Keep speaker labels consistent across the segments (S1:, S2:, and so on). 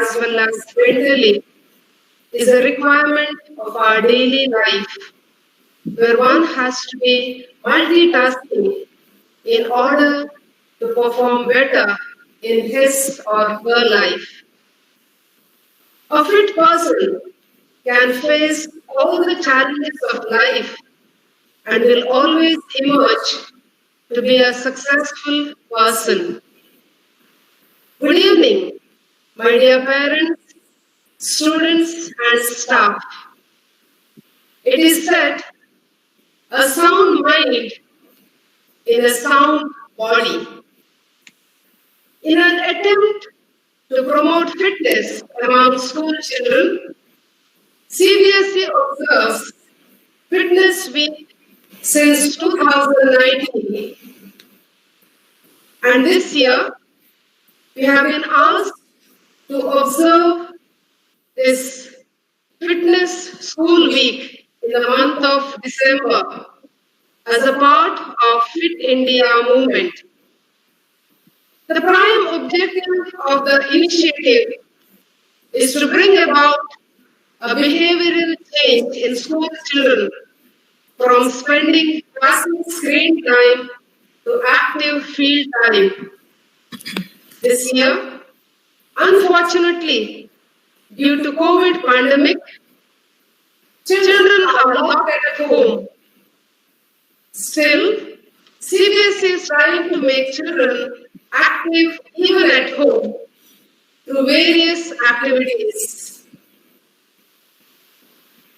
S1: as well as mentally is a requirement of our daily life, where one has to be multitasking in order to perform better in his or her life. A fit person can face all the challenges of life and will always emerge to be a successful person. Good evening, my dear parents, students, and staff. It is said, a sound mind in a sound body. In an attempt to promote fitness among school children, CBSE observes Fitness Week since 2019. And this year, we have been asked to observe this Fitness School Week in the month of December as a part of Fit India movement. The prime objective of the initiative is to bring about a behavioral change in school children from spending passive screen time to active field time. This year, unfortunately, due to COVID pandemic, children are locked at home. Still, CBSE is trying to make children active even at home through various activities.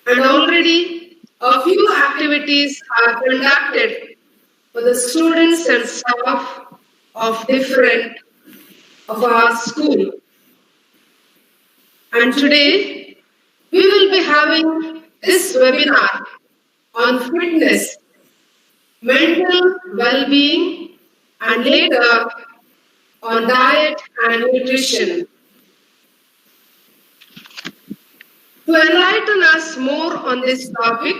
S1: And already a few activities are conducted for the students and staff of our school. And today, we will be having this webinar on fitness, mental well-being, and later on diet and nutrition. To enlighten us more on this topic,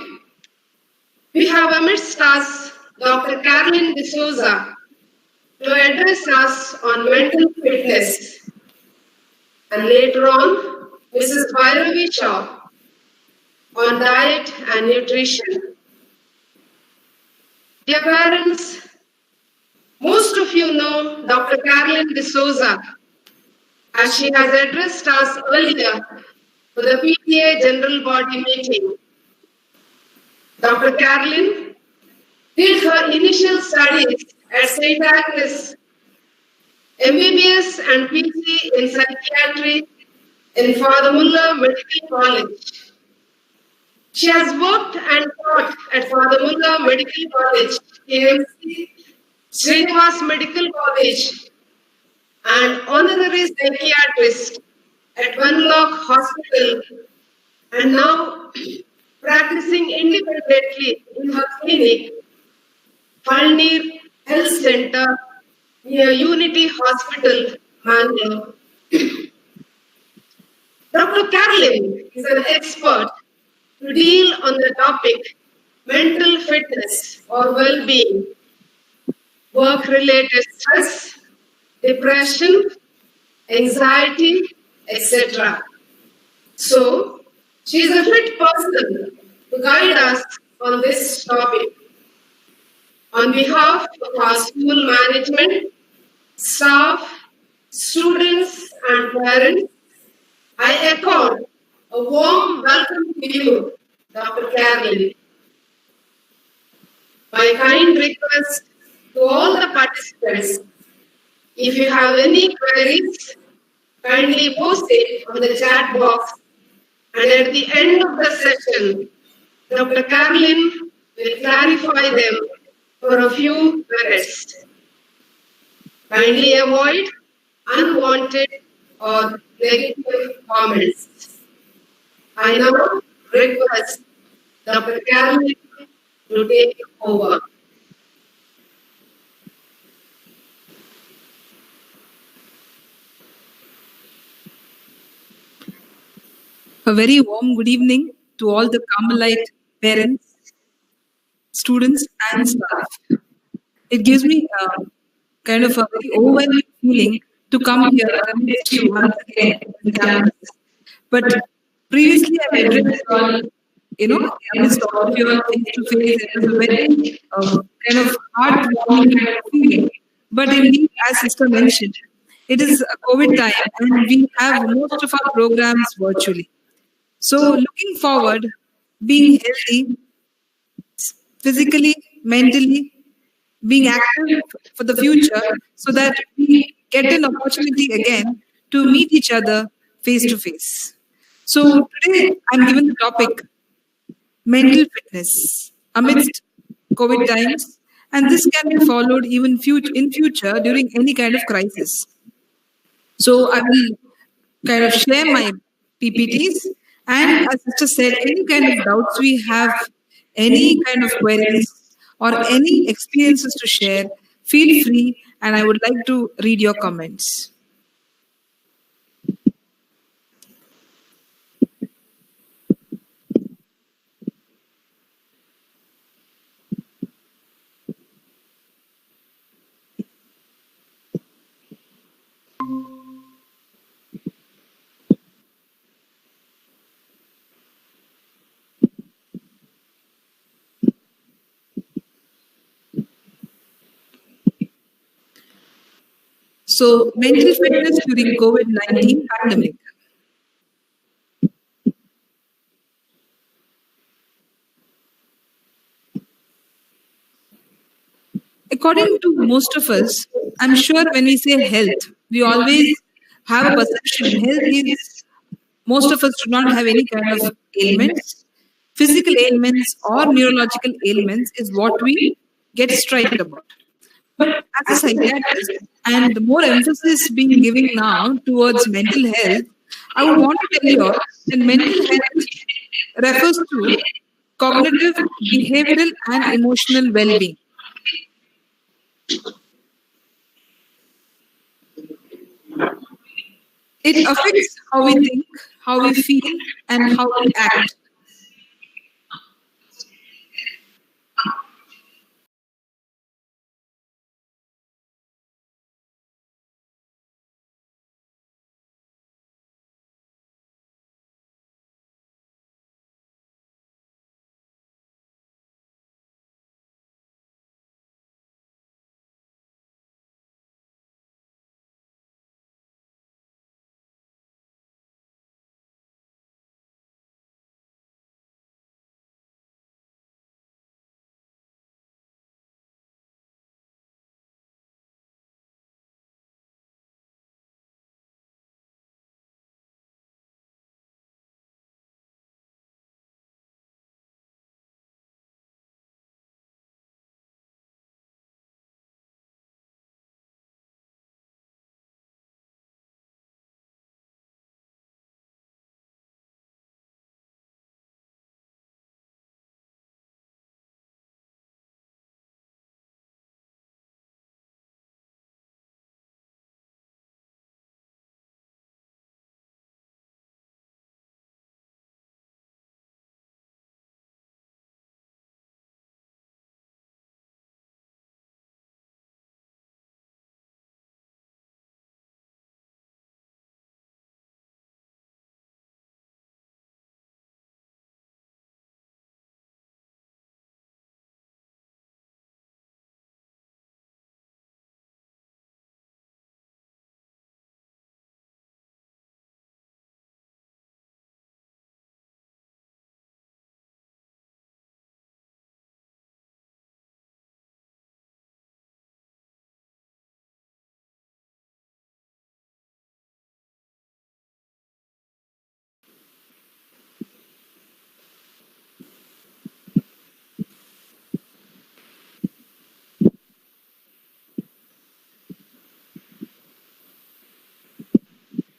S1: we have amidst us Dr. Carolyn DSouza to address us on mental fitness, and later on, Mrs. Bhairavi Shah on diet and nutrition. Dear parents, most of you know Dr. Carolyn DSouza, as she has addressed us earlier for the PTA General Body meeting. Dr. Carolyn did her initial studies at St. Agnes, MBBS and PG in psychiatry in Father Muller Medical College. She has worked and taught at Father Muller Medical College, KMC, Srinivas Medical College, and honorary psychiatrist at Venlock Hospital, and now practicing independently in her clinic, Falnir Health Center near Unity Hospital, Mangalore. Dr. Carolyn is an expert to deal on the topic mental fitness or well-being, work-related stress, depression, anxiety, etc. So, she is a fit person to guide us on this topic. On behalf of our school management, staff, students, and parents, I accord a warm welcome to you, Dr. Carolyn. My kind request to all the participants, if you have any queries, kindly post it on the chat box, and at the end of the session, Dr. Carolyn will clarify them for a few minutes. Kindly avoid unwanted or negative comments. I now request Dr. Carolyn to take over.
S2: A very warm good evening to all the Carmelite parents, students, and staff. It gives me kind of a very overwhelming feeling to come here amidst you once again on the campus. But previously, I've addressed you all, amidst all of you all face to face. It was a very kind of heartwarming kind of feeling. But indeed, as Sister mentioned, it is a COVID time and we have most of our programs virtually. So, looking forward, being healthy, physically, mentally, being active for the future so that we get an opportunity again to meet each other face to face. So, today I'm given the topic mental fitness amidst COVID times, and this can be followed even in future during any kind of crisis. So, I will kind of share my PPTs. And as Sister said, any kind of doubts we have, any kind of queries, or any experiences to share, feel free. And I would like to read your comments. So, mental fitness during COVID-19 pandemic. According to most of us, I'm sure when we say health, we always have a perception. Health is most of us do not have any kind of ailments. Physical ailments or neurological ailments is what we get striked about. But as a psychiatrist, and the more emphasis being given now towards mental health, I would want to tell you all that mental health refers to cognitive, behavioral, and emotional well being. It affects how we think, how we feel, and how we act.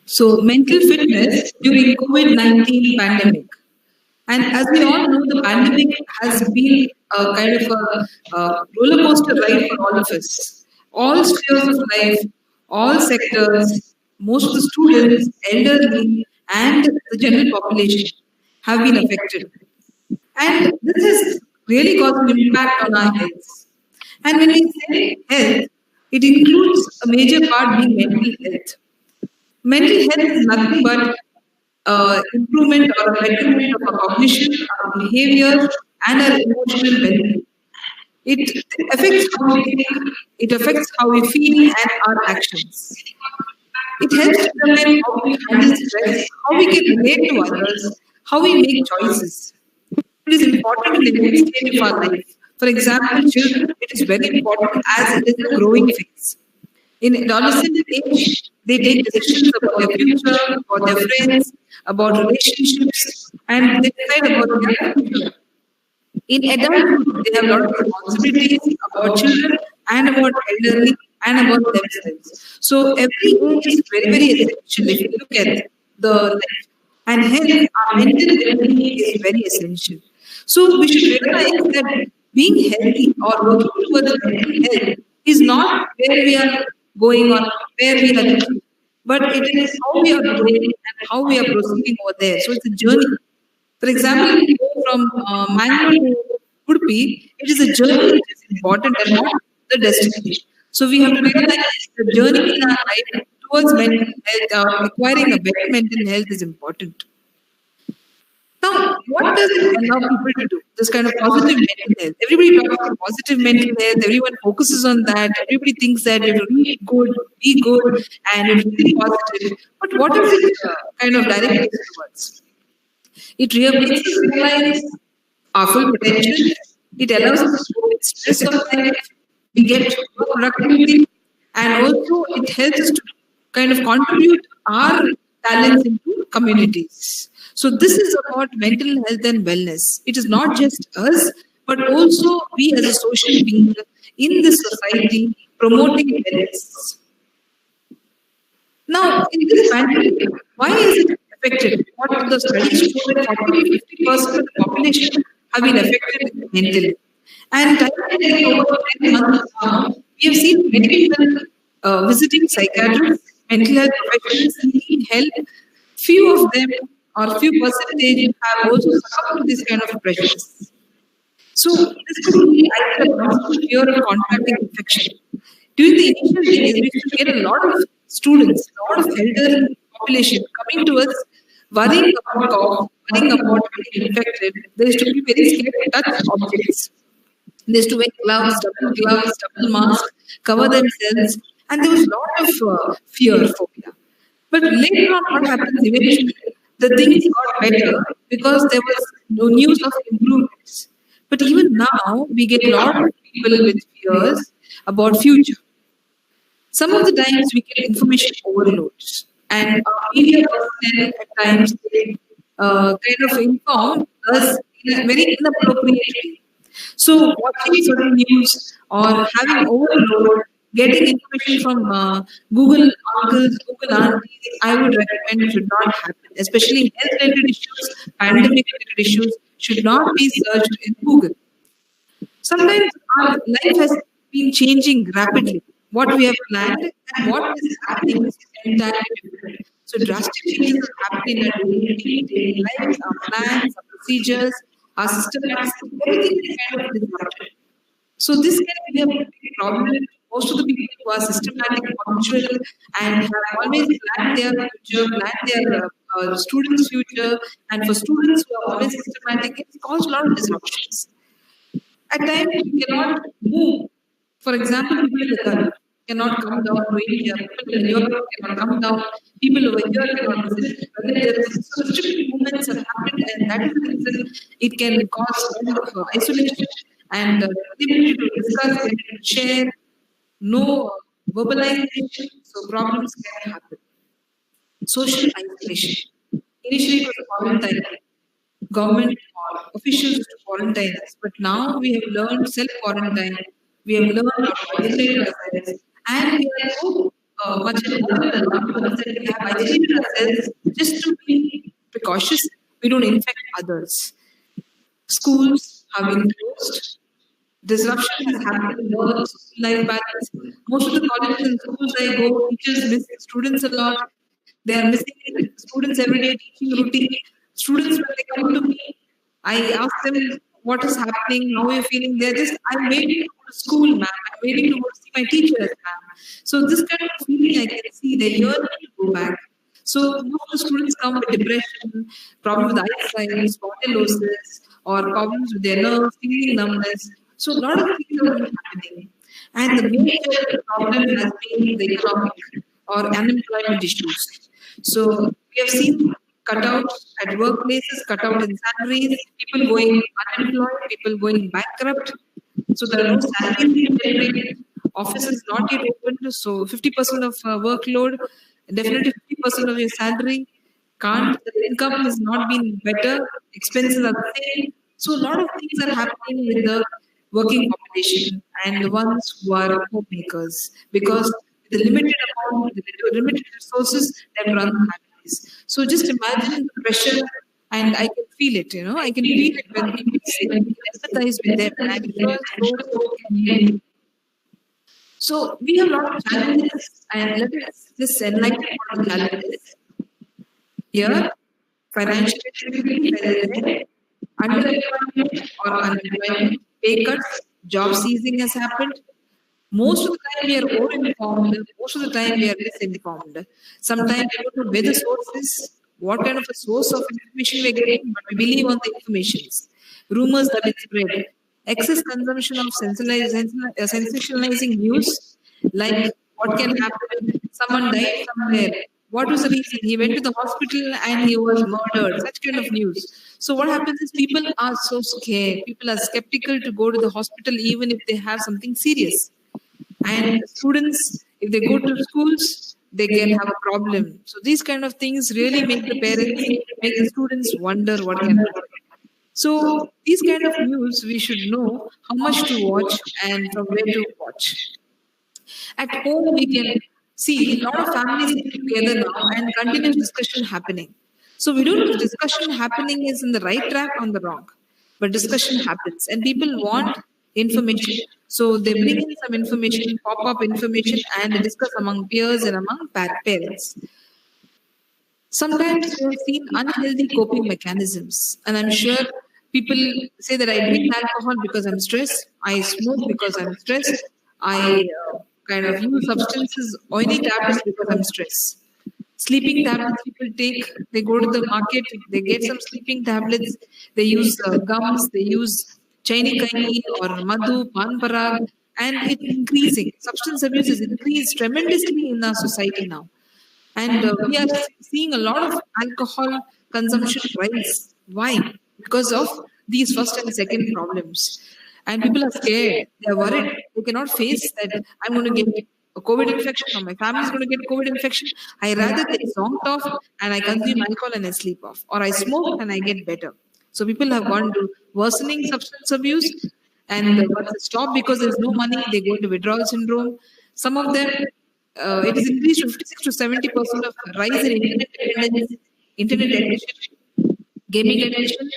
S2: So, mental fitness during COVID-19 pandemic. And as we all know, the pandemic has been a kind of a roller coaster ride for all of us. All spheres of life, all sectors, most of the students, elderly, and the general population have been affected. And this has really caused an impact on our health. And when we say health, It includes a major part being mental health. Mental health is nothing but improvement or a betterment of our cognition, our behavior, and our emotional well-being. It affects how we think, it affects how we feel, and our actions. It helps determine how we handle stress, how we can relate to others, how we make choices. It is important in every stage of our life. For example, children, it is very important as it is a growing phase. In adolescent age, they take decisions about their future, about their friends, about relationships, and they decide about their future. In adulthood, they have a lot of responsibilities about children and about elderly and about themselves. So every age is very, very essential if you look at the life. And hence, our mental well-being is very essential. So we should realize that being healthy or working towards mental health is not where we are going or where we are reaching, but it is how we are doing and how we are proceeding over there. So it's a journey. For example, if you go from Mangalore to Udupi, it is a journey which is important and not the destination. So we have to realize the journey in our life towards mental health, acquiring a better mental health is important. Now, what does it allow people to do? This kind of positive mental health. Everybody talks about positive mental health. Everyone focuses on that. Everybody thinks that you have to read good, be good, and you have to think positive. But what does it kind of direct us towards? It makes us realize our full potential. It allows us to cope with stress of life. We get more productivity, and also it helps us to kind of contribute our talents into communities. So this is about mental health and wellness. It is not just us, but also we as a social being in this society promoting wellness. Now, in this pandemic, why is it affected? What the studies show that 40 to 50% of the population have been affected mentally. And time and again, over 10 months now, we have seen many people visiting psychiatrists, mental health professionals seeking help. Few of them, or few percentage, have also succumbed to this kind of pressures. So this could be either a constant fear of contracting infection. During the initial days, we used to get a lot of students, a lot of elderly population coming to us, worrying about cough, worrying about getting infected. They used to be very scared to touch objects. They used to wear gloves, double mask, cover themselves, and there was a lot of fear, phobia. But later on, what happens eventually? The things got better because there was no news of improvements. But even now, we get a lot of people with fears about future. Some of the times we get information overloads, and media personnel at times they kind of inform us in a very inappropriate way. So, watching certain news or having overload, getting information from Google uncles, Google aunties, I would recommend should not happen, especially health-related issues, pandemic-related issues should not be searched in Google. Sometimes our life has been changing rapidly. What we have planned and what is happening is entirely different. So drastic changes are happening in our daily lives, our plans, our procedures, our systematics, everything is kind of disrupted. So this can be a big problem. Most of the people who are systematic, punctual, and have always planned their future, planned their students' future, and for students who are always systematic, it's caused a lot of disruptions. At times, we cannot move. For example, people in the Gulf cannot come down to India. People in Europe cannot come down. People over here cannot visit. Whether there is so restricted movements have happened, and that is the reason it can cause a lot of isolation and inability to discuss, inability to share, no verbalization. So problems can happen. Social isolation. Initially, it was quarantine government or officials to quarantine us. But now we have learned self quarantine. We have learned how to isolate ourselves. And we are so much in love with the loved ones that we have isolated ourselves just to be precautious. We don't infect others. Schools have been closed. Disruption has happened in work, life balance. Most of the colleges and schools I go, teachers miss students a lot. They are missing students every day, teaching routine. Students, when they come to me, I ask them what is happening, how are you feeling. They're just, I'm waiting to go to school, ma'am. waiting to go to see my teachers, ma'am. So this kind of feeling I can see, they're yearning to go back. So most of the students come with depression, problem with eyesight, spondylosis, or problems with their nerves, tingling numbness. So a lot of things have been happening. And the major problem has been the economic or unemployment issues. So we have seen cutouts at workplaces, cutout in salaries, people going unemployed, people going bankrupt. So there are no salaries being generated. Office is not yet opened, so 50% of workload, definitely 50% of your salary can't. The income has not been better. Expenses are the same. So a lot of things are happening with the working population and the ones who are homemakers because with the limited amount, the limited resources, they have to run the families. So just imagine the pressure, and I can feel it. I can feel it when people say, I can empathize with them, and I'm sure those who can hear me. So we have a lot of challenges, and let us just enlighten what the challenges. Here, financial instability, whether there, underemployment or unemployment, pay cuts, job seizing has happened. Most of the time we are over-informed, most of the time we are misinformed. Sometimes we don't know where the source is, what kind of a source of information we're getting, but we believe on the informations. Rumors have been spread. Excess consumption of sensationalizing news, like what can happen, someone died somewhere. What was the reason? He went to the hospital and he was murdered. Such kind of news. So what happens is people are so scared. People are skeptical to go to the hospital even if they have something serious. And students, if they go to schools, they can have a problem. So these kind of things really make the parents, make the students wonder what can happen. So these kind of news, we should know how much to watch and from where to watch. At home, we can see a lot of families sit together now and continuous discussion happening. So we don't know if discussion happening is in the right track or on the wrong, but discussion happens and people want information. So they bring in some information, pop up information, and they discuss among peers and among parents. Sometimes we have seen unhealthy coping mechanisms, and I'm sure people say that I drink alcohol because I'm stressed, I smoke because I'm stressed, I kind of use substances, oily tablets because I'm stressed. Sleeping tablets people take, they go to the market, they get some sleeping tablets, they use gums, they use chainikai or madhu, panparag, and it's increasing. Substance abuse is increased tremendously in our society now. And we are seeing a lot of alcohol consumption rise. Why? Because of these first and second problems. And people are scared. They are worried. They cannot face that I'm going to get a COVID infection or my family is going to get a COVID infection. I rather get zonked off and I consume alcohol and I sleep off. Or I smoke and I get better. So people have gone to worsening substance abuse. And once they stop because there's no money, they go into withdrawal syndrome. Some of them it is increased to 56 to 70% of rise in internet dependence, internet addiction, gaming addiction,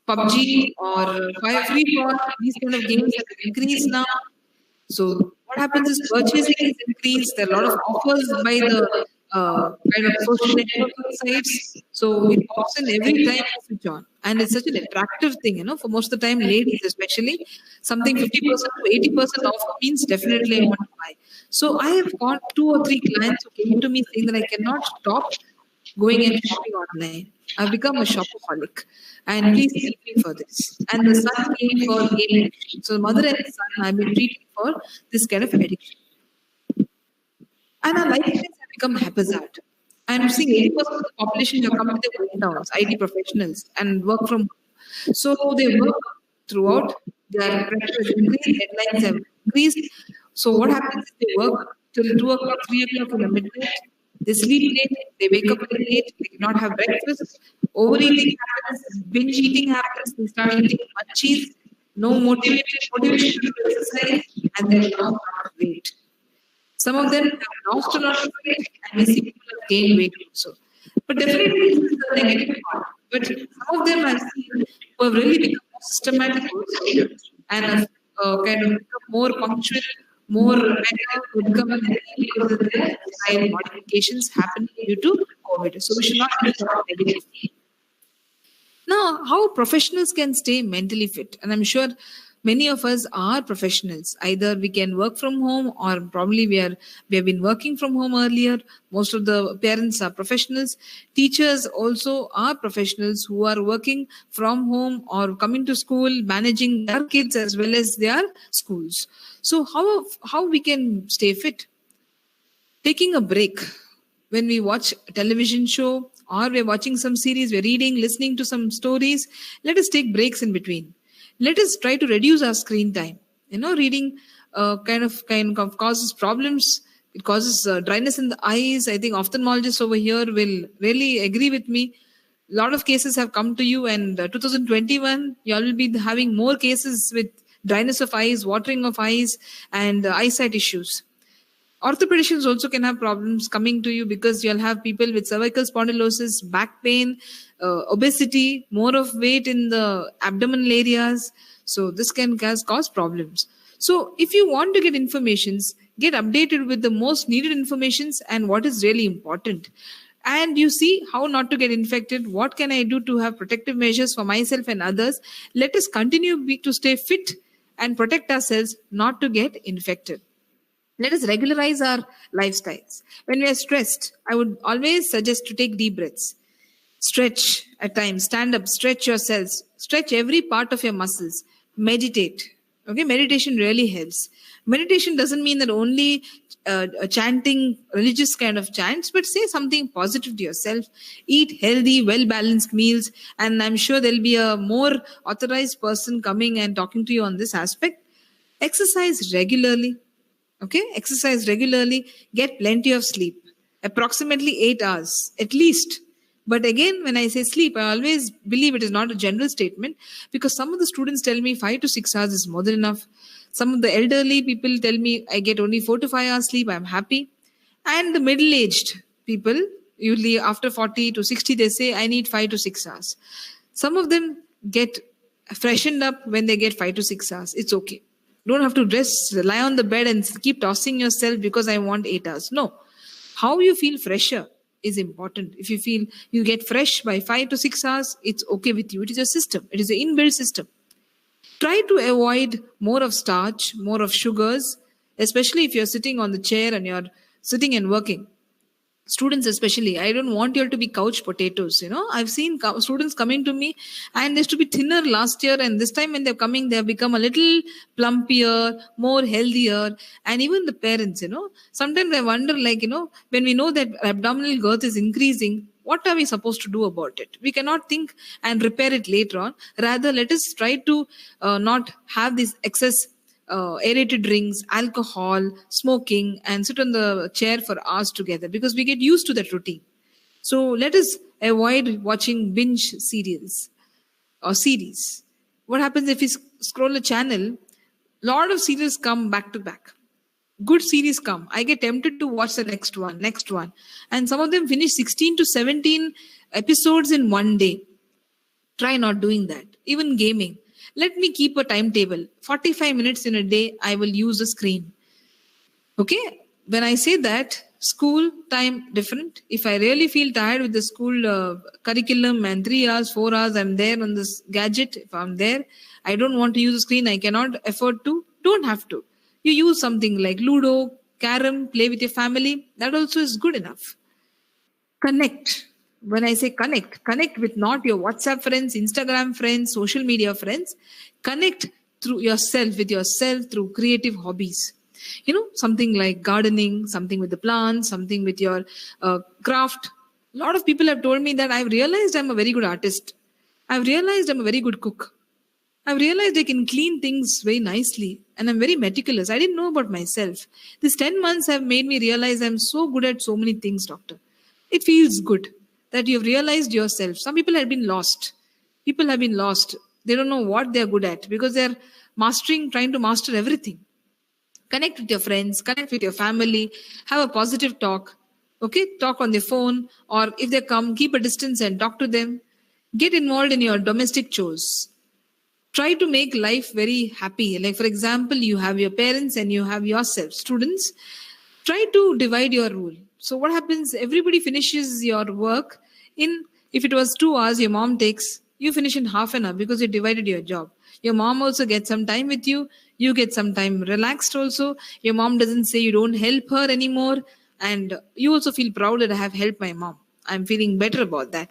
S2: PUBG or Fire Free Fall. These kind of games have increased now. So what happens is purchasing is increased. There are a lot of offers by the kind of social networking sites. So it pops in every time you switch on. And it's such an attractive thing, for most of the time, ladies especially, something 50% to 80% offer means definitely I want to buy. So I have got 2 or 3 clients who came to me saying that I cannot stop going and shopping online. I've become a shopaholic. And please help me for this. And the son came for game addiction. So the mother and the son have been treated for this kind of addiction. And our lifestyles have become haphazard. I'm seeing 80% of the population have come to their hometowns, IT professionals, and work from home. So they work throughout, their pressure has increased, deadlines have increased. So what happens is they work till 2 o'clock, 3 o'clock in the midnight, they sleep late, they wake up late, they cannot have breakfast, overeating happens, binge eating happens, they start eating munchies, no motivation to do exercise, and they lost a lot of weight. Some of them have lost a lot of weight, and we see people have gained weight also. But definitely, this is the negative part. But some of them I've seen who have really become more systematic also, and have kind of become more punctual, more better, become healthy because of their lifestyle modifications happening due to COVID. So we should not be negative. Now, how professionals can stay mentally fit, and I'm sure Many of us are professionals. Either we can work from home, or probably we have been working from home earlier. Most of the parents are professionals. Teachers also are professionals who are working from home or coming to school, managing their kids as well as their schools. So how we can stay fit? Taking a break when we watch a television show, or we're watching some series, we're reading, listening to some stories. Let us take breaks in between. Let us try to reduce our screen time. Reading kind of causes problems. It causes dryness in the eyes. I think ophthalmologists over here will really agree with me. A lot of cases have come to you, and 2021 you all will be having more cases with dryness of eyes, watering of eyes, and eyesight issues. Orthopedicians also can have problems coming to you, because you'll have people with cervical spondylosis, back pain, obesity, more of weight in the abdominal areas. So this can cause problems. So if you want to get informations, get updated with the most needed informations and what is really important. And you see how not to get infected. What can I do to have protective measures for myself and others? Let us continue to stay fit and protect ourselves not to get infected. Let us regularize our lifestyles. When we are stressed, I would always suggest to take deep breaths. Stretch at times, stand up, stretch yourselves, stretch every part of your muscles, meditate. Okay, meditation really helps. Meditation doesn't mean that only chanting religious kind of chants, but say something positive to yourself. Eat healthy, well balanced meals, and I'm sure there'll be a more authorized person coming and talking to you on this aspect. Exercise regularly. Okay, exercise regularly, get plenty of sleep, approximately 8 hours at least. But again, when I say sleep, I always believe it is not a general statement, because some of the students tell me 5 to 6 hours is more than enough. Some of the elderly people tell me I get only 4 to 5 hours sleep, I'm happy. And the middle aged people, usually after 40 to 60, they say I need 5 to 6 hours. Some of them get freshened up when they get 5 to 6 hours. It's okay. Don't have to lie on the bed and keep tossing yourself because I want 8 hours. No. How you feel fresher is important. If you feel you get fresh by 5 to 6 hours, it's okay with you. It is a system. It is an inbuilt system. Try to avoid more of starch, more of sugars, especially if you're sitting on the chair and you're sitting and working. Students especially, I don't want you all to be couch potatoes. I've seen students coming to me, and they used to be thinner last year, and this time when they're coming, they've become a little plumpier, more healthier. And even the parents, sometimes I wonder, when we know that abdominal girth is increasing, what are we supposed to do about it? We cannot think and repair it later on. Rather, let us try to not have this excess aerated drinks, alcohol, smoking, and sit on the chair for hours together, because we get used to that routine. So let us avoid watching binge serials or series. What happens if we scroll a channel? Lot of serials come back to back. Good series come. I get tempted to watch the next one. And some of them finish 16 to 17 episodes in one day. Try not doing that. Even gaming. Let me keep a timetable. 45 minutes in a day, I will use a screen. Okay? When I say that, school time different. If I really feel tired with the school curriculum and 3 hours, 4 hours, I'm there on this gadget. If I'm there, I don't want to use a screen, I cannot afford to. Don't have to. You use something like Ludo, Carom, play with your family. That also is good enough. Connect. When I say connect with not your WhatsApp friends, Instagram friends, social media friends. Connect through yourself, with yourself, through creative hobbies. Something like gardening, something with the plants, something with your craft. A lot of people have told me that I've realized I'm a very good artist. I've realized I'm a very good cook. I've realized I can clean things very nicely, and I'm very meticulous. I didn't know about myself. These 10 months have made me realize I'm so good at so many things, doctor. It feels good that you've realized yourself. Some people have been lost. People have been lost. They don't know what they're good at, because they're trying to master everything. Connect with your friends, connect with your family, have a positive talk. Okay, talk on the phone, or if they come, keep a distance and talk to them. Get involved in your domestic chores. Try to make life very happy. Like, for example, you have your parents and you have yourself. Students, try to divide your rule. So what happens? Everybody finishes your work in, if it was 2 hours, your mom takes, you finish in half an hour because you divided your job. Your mom also gets some time with you. You get some time relaxed also. Your mom doesn't say you don't help her anymore. And you also feel proud that I have helped my mom. I'm feeling better about that.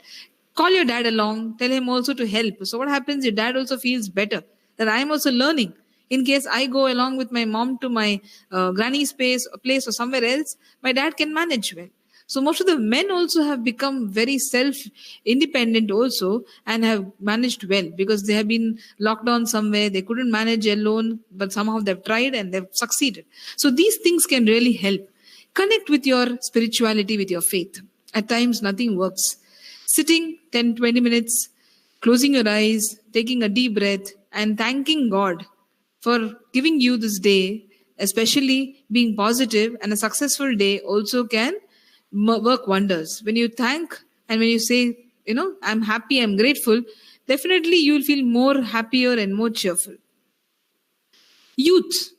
S2: Call your dad along. Tell him also to help. So what happens? Your dad also feels better that I'm also learning. In case I go along with my mom to my granny's place or somewhere else, my dad can manage well. So most of the men also have become very self independent also and have managed well because they have been locked down somewhere. They couldn't manage alone, but somehow they've tried and they've succeeded. So these things can really help. Connect with your spirituality, with your faith. At times, nothing works. Sitting 10, 20 minutes, closing your eyes, taking a deep breath, and thanking God for giving you this day, especially being positive and a successful day also can work wonders. When you thank and when you say, I'm happy, I'm grateful, definitely you'll feel more happier and more cheerful. Youth,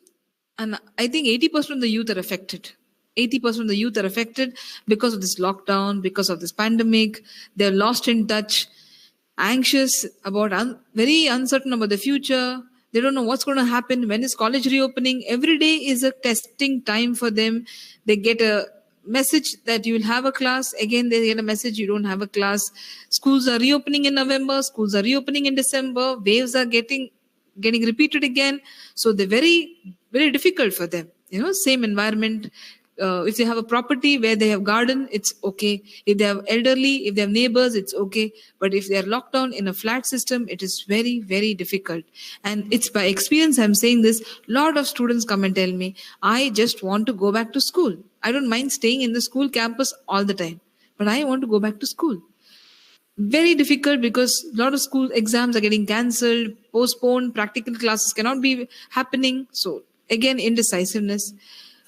S2: and I think 80% of the youth are affected. 80% of the youth are affected because of this lockdown, because of this pandemic. They're lost in touch, anxious about, very uncertain about the future. They don't know what's going to happen. When is college reopening? Every day is a testing time for them. They get a message that you will have a class. Again, they get a message you don't have a class. Schools are reopening in November. Schools are reopening in December. Waves are getting repeated again. So they're very difficult for them. Same environment. If they have a property where they have garden, it's okay. If they have elderly, if they have neighbors, it's okay. But if they are locked down in a flat system, it is very difficult. And it's by experience I'm saying this. Lot of students come and tell me, I just want to go back to school. I don't mind staying in the school campus all the time, but I want to go back to school. Very difficult because a lot of school exams are getting cancelled, postponed, practical classes cannot be happening. So again, indecisiveness.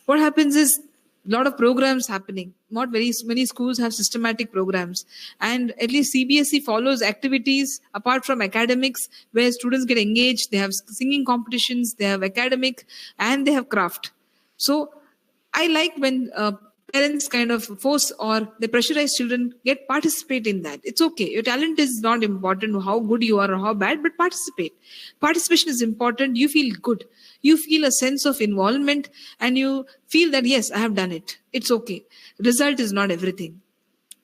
S2: What happens is a lot of programs happening. Not very many schools have systematic programs. And at least CBSE follows activities apart from academics where students get engaged. They have singing competitions, they have academic, and they have craft. So I like when parents kind of force or they pressurize children get participate in that. It's okay. Your talent is not important how good you are or how bad, but participate. Participation is important. You feel good. You feel a sense of involvement and you feel that yes, I have done it. It's okay. Result is not everything.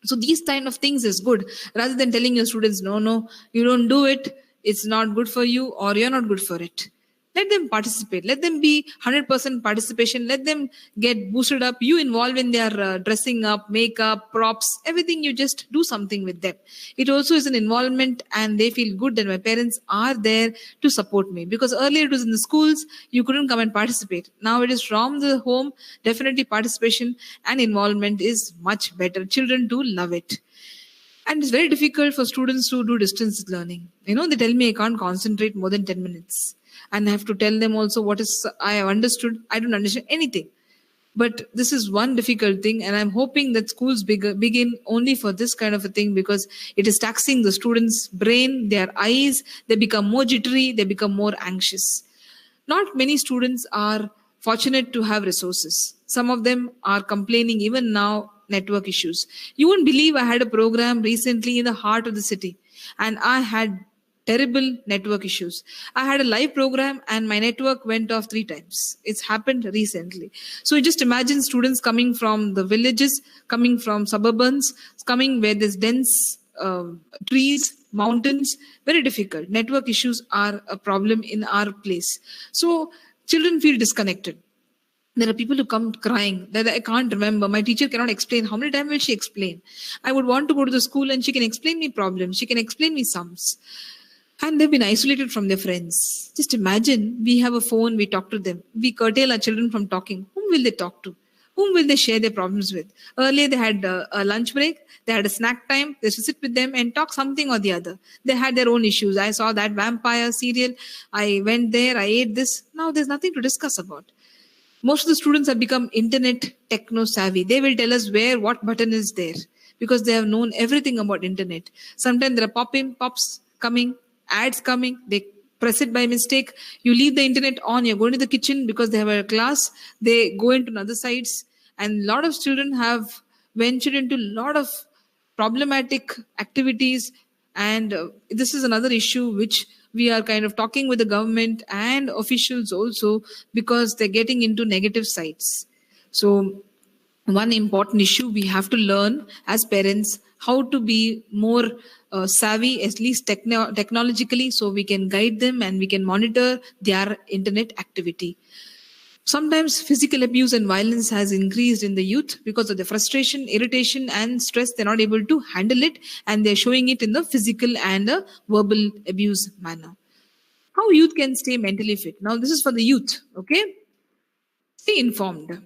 S2: So these kind of things is good rather than telling your students, no, you don't do it. It's not good for you or you're not good for it. Let them participate. Let them be 100% participation. Let them get boosted up. You involve in their dressing up, makeup, props, everything. You just do something with them. It also is an involvement and they feel good that my parents are there to support me. Because earlier it was in the schools, you couldn't come and participate. Now it is from the home. Definitely participation and involvement is much better. Children do love it. And it's very difficult for students to do distance learning. They tell me I can't concentrate more than 10 minutes. And I have to tell them also what is I have understood. I don't understand anything. But this is one difficult thing. And I'm hoping that schools begin only for this kind of a thing because it is taxing the students' brain, their eyes. They become more jittery. They become more anxious. Not many students are fortunate to have resources. Some of them are complaining even now network issues. You won't believe I had a program recently in the heart of the city and I had terrible network issues. I had a live program and my network went off 3 times. It's happened recently. So you just imagine students coming from the villages, coming from suburbans, coming where there's dense trees, mountains, very difficult. Network issues are a problem in our place. So children feel disconnected. There are people who come crying that I can't remember. My teacher cannot explain. How many times will she explain? I would want to go to the school and she can explain me problems. She can explain me sums. And they've been isolated from their friends. Just imagine we have a phone, we talk to them. We curtail our children from talking. Whom will they talk to? Whom will they share their problems with? Earlier, they had a lunch break. They had a snack time. They used to sit with them and talk something or the other. They had their own issues. I saw that vampire serial. I went there. I ate this. Now there's nothing to discuss about. Most of the students have become internet techno savvy. They will tell us what button is there because they have known everything about internet. Sometimes there are pops coming, ads coming. They press it by mistake. You leave the internet on. You're going to the kitchen because they have a class. They go into other sites. And a lot of children have ventured into a lot of problematic activities And this is another issue which we are kind of talking with the government and officials also, because they're getting into negative sides. So one important issue, we have to learn as parents how to be more savvy, at least technologically, so we can guide them and we can monitor their internet activity. Sometimes physical abuse and violence has increased in the youth because of the frustration, irritation, and stress. They're not able to handle it, and they're showing it in the physical and verbal abuse manner. How youth can stay mentally fit? Now, this is for the youth, okay? Stay informed.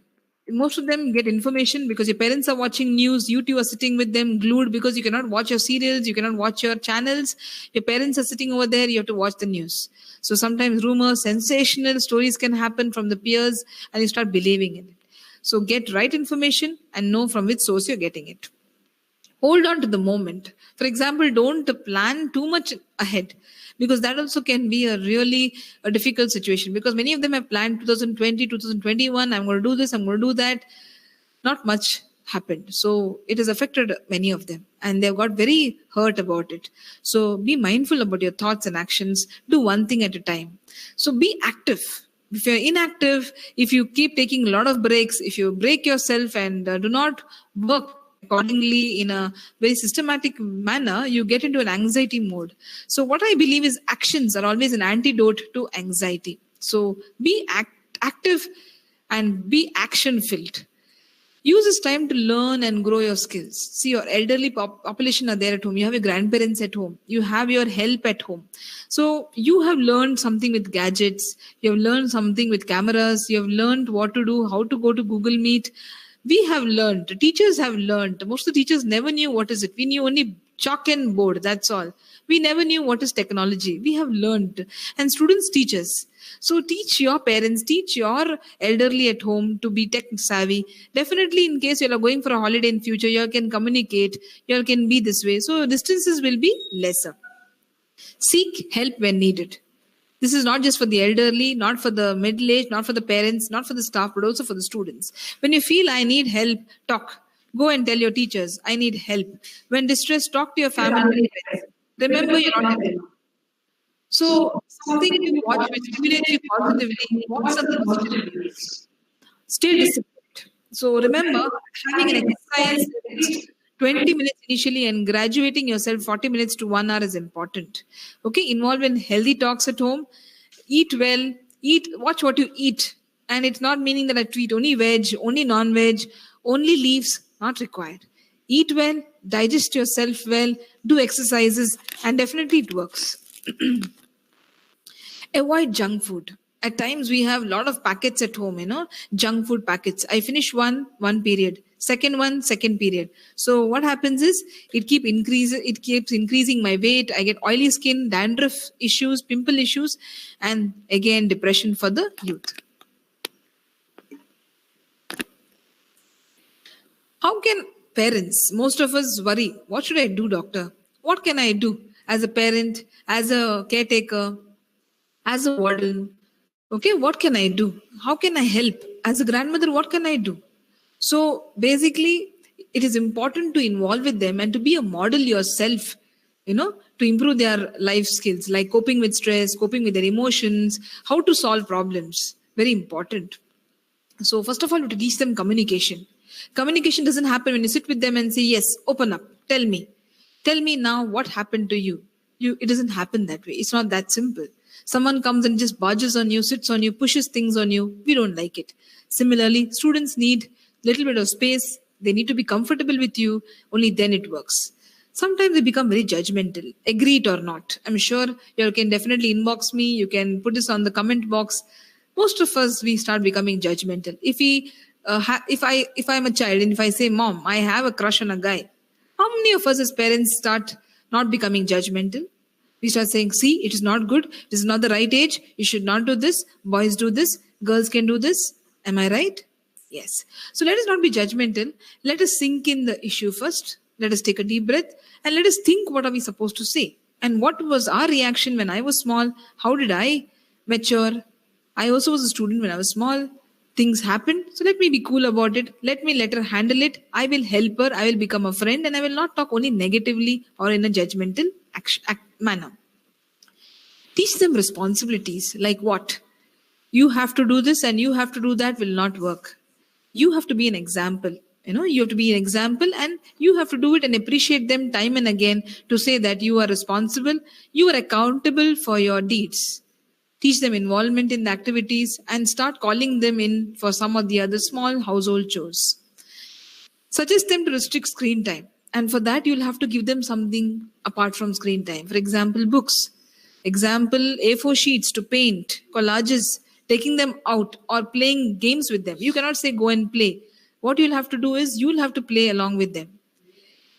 S2: Most of them get information because your parents are watching news, you two are sitting with them glued because you cannot watch your serials, you cannot watch your channels. Your parents are sitting over there, you have to watch the news. So sometimes rumors, sensational stories can happen from the peers and you start believing in it. So get right information and know from which source you're getting it. Hold on to the moment. For example, don't plan too much ahead, because that also can be a really a difficult situation, because many of them have planned 2020, 2021, I'm going to do this, I'm going to do that. Not much happened. So it has affected many of them and they've got very hurt about it. So be mindful about your thoughts and actions. Do one thing at a time. So be active. If you're inactive, if you keep taking a lot of breaks, if you break yourself and do not work accordingly in a very systematic manner, you get into an anxiety mode. So what I believe is actions are always an antidote to anxiety. So be active and be action filled. Use this time to learn and grow your skills. See, your elderly population are there at home. You have your grandparents at home. You have your help at home. So you have learned something with gadgets. You have learned something with cameras. You have learned what to do, how to go to Google Meet. We have learned. Teachers have learned. Most of the teachers never knew what is it. We knew only chalk and board. That's all. We never knew what is technology. We have learned. And students teach us. So teach your parents, teach your elderly at home to be tech savvy. Definitely, in case you are going for a holiday in future, you can communicate, you can be this way. So distances will be lesser. Seek help when needed. This is not just for the elderly, not for the middle-aged, not for the parents, not for the staff, but also for the students. When you feel I need help, talk. Go and tell your teachers, I need help. When distressed, talk to your family. Remember, you're not alone. So, something to watch which stimulates you positively. What's are the positive views? Stay disciplined. So, remember, having an exercise at least 20 minutes initially and graduating yourself 40 minutes to 1 hour is important. Okay, involve in healthy talks at home. Eat well. Watch what you eat. And it's not meaning that I treat only veg, only non-veg, only leaves, not required. Eat well, digest yourself well, do exercises, and definitely it works. Avoid junk food. At times we have a lot of packets at home, junk food packets. I finish one period, second one, second period. So what happens is it keeps increasing my weight. I get oily skin, dandruff issues, pimple issues, and again depression for the youth. How can parents, most of us worry, what should I do, doctor? What can I do as a parent, as a caretaker, as a warden? Okay, what can I do? How can I help? As a grandmother, what can I do? So basically, it is important to involve with them and to be a model yourself, to improve their life skills like coping with stress, coping with their emotions, how to solve problems. Very important. So first of all, to teach them communication. Communication doesn't happen when you sit with them and say, yes, open up, tell me. Tell me now what happened to you. It doesn't happen that way. It's not that simple. Someone comes and just barges on you, sits on you, pushes things on you. We don't like it. Similarly, students need a little bit of space. They need to be comfortable with you. Only then it works. Sometimes they become very judgmental, agree it or not. I'm sure you can definitely inbox me. You can put this on the comment box. Most of us, we start becoming judgmental. If I'm a child and if I say, Mom, I have a crush on a guy, how many of us as parents start not becoming judgmental? We start saying, see, it is not good. This is not the right age. You should not do this. Boys do this. Girls can do this. Am I right? Yes. So let us not be judgmental. Let us sink in the issue first. Let us take a deep breath and let us think, what are we supposed to say? And what was our reaction when I was small? How did I mature? I also was a student when I was small. Things happened. So let me be cool about it. Let her handle it. I will help her. I will become a friend and I will not talk only negatively or in a judgmental manner. Teach them responsibilities like what? You have to do this and you have to do that will not work. You have to be an example. You have to be an example and you have to do it and appreciate them time and again to say that you are responsible, you are accountable for your deeds. Teach them involvement in the activities and start calling them in for some of the other small household chores. Suggest them to restrict screen time. And for that, you'll have to give them something apart from screen time. For example, books. Example, A4 sheets to paint, collages, taking them out or playing games with them. You cannot say go and play. What you'll have to do is you'll have to play along with them.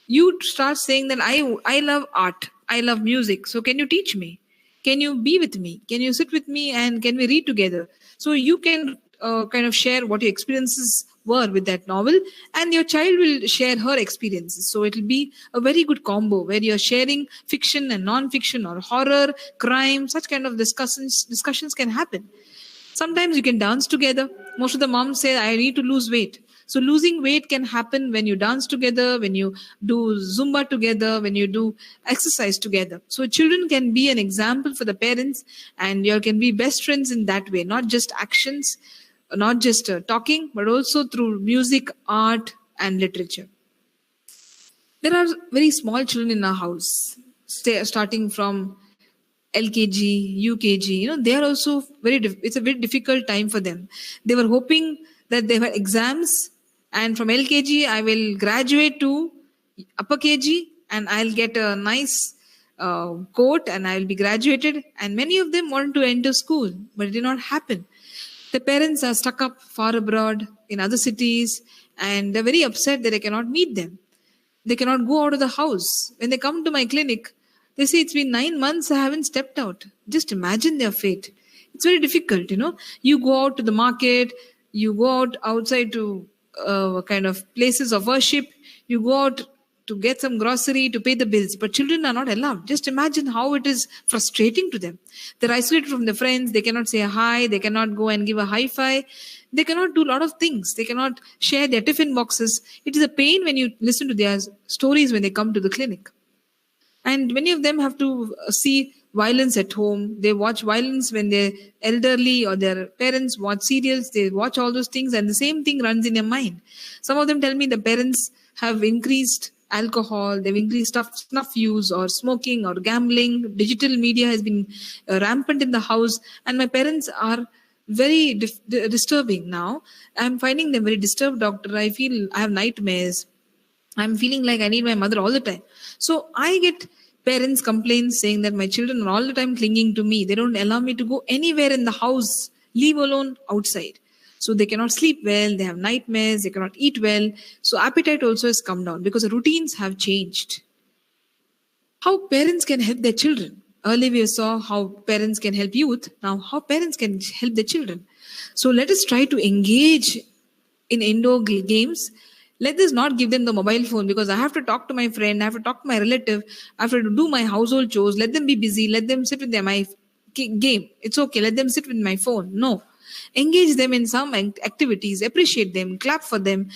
S2: You start saying that I love art, I love music. So can you teach me? Can you be with me? Can you sit with me and can we read together? So you can kind of share what your experiences were with that novel and your child will share her experiences. So it'll be a very good combo where you're sharing fiction and non-fiction or horror, crime, such kind of discussions can happen. Sometimes you can dance together. Most of the moms say, I need to lose weight. So losing weight can happen when you dance together, when you do Zumba together, when you do exercise together. So children can be an example for the parents and you can be best friends in that way, not just actions, not just talking, but also through music, art, and literature. There are very small children in our house, starting from LKG, UKG. They are also it's a very difficult time for them. They were hoping that they had exams, and from LKG, I will graduate to upper KG, and I'll get a nice coat, and I will be graduated. And many of them wanted to enter school, but it did not happen. The parents are stuck up far abroad in other cities, and they're very upset that I cannot meet them. They cannot go out of the house. When they come to my clinic, they say, it's been 9 months, I haven't stepped out. Just imagine their fate. It's very difficult, You go out to the market, you go out outside to kind of places of worship, you go out to get some grocery, to pay the bills. But children are not allowed. Just imagine how it is frustrating to them. They're isolated from their friends. They cannot say hi. They cannot go and give a high five. They cannot do a lot of things. They cannot share their tiffin boxes. It is a pain when you listen to their stories when they come to the clinic. And many of them have to see violence at home. They watch violence when they're elderly or their parents watch serials. They watch all those things and the same thing runs in their mind. Some of them tell me the parents have increased alcohol, they've increased snuff use or smoking or gambling. Digital media has been rampant in the house and my parents are very disturbing now. I'm finding them very disturbed, doctor. I feel I have nightmares. I'm feeling like I need my mother all the time. So I get parents complaints saying that my children are all the time clinging to me. They don't allow me to go anywhere in the house, leave alone outside. So they cannot sleep well, they have nightmares, they cannot eat well. So appetite also has come down because the routines have changed. How parents can help their children. Earlier we saw how parents can help youth. Now how parents can help their children. So let us try to engage in indoor games. Let us not give them the mobile phone because I have to talk to my friend, I have to talk to my relative, I have to do my household chores. Let them be busy. Let them sit with my game. It's okay. Let them sit with my phone. No. Engage them in some activities. Appreciate them. Clap for them.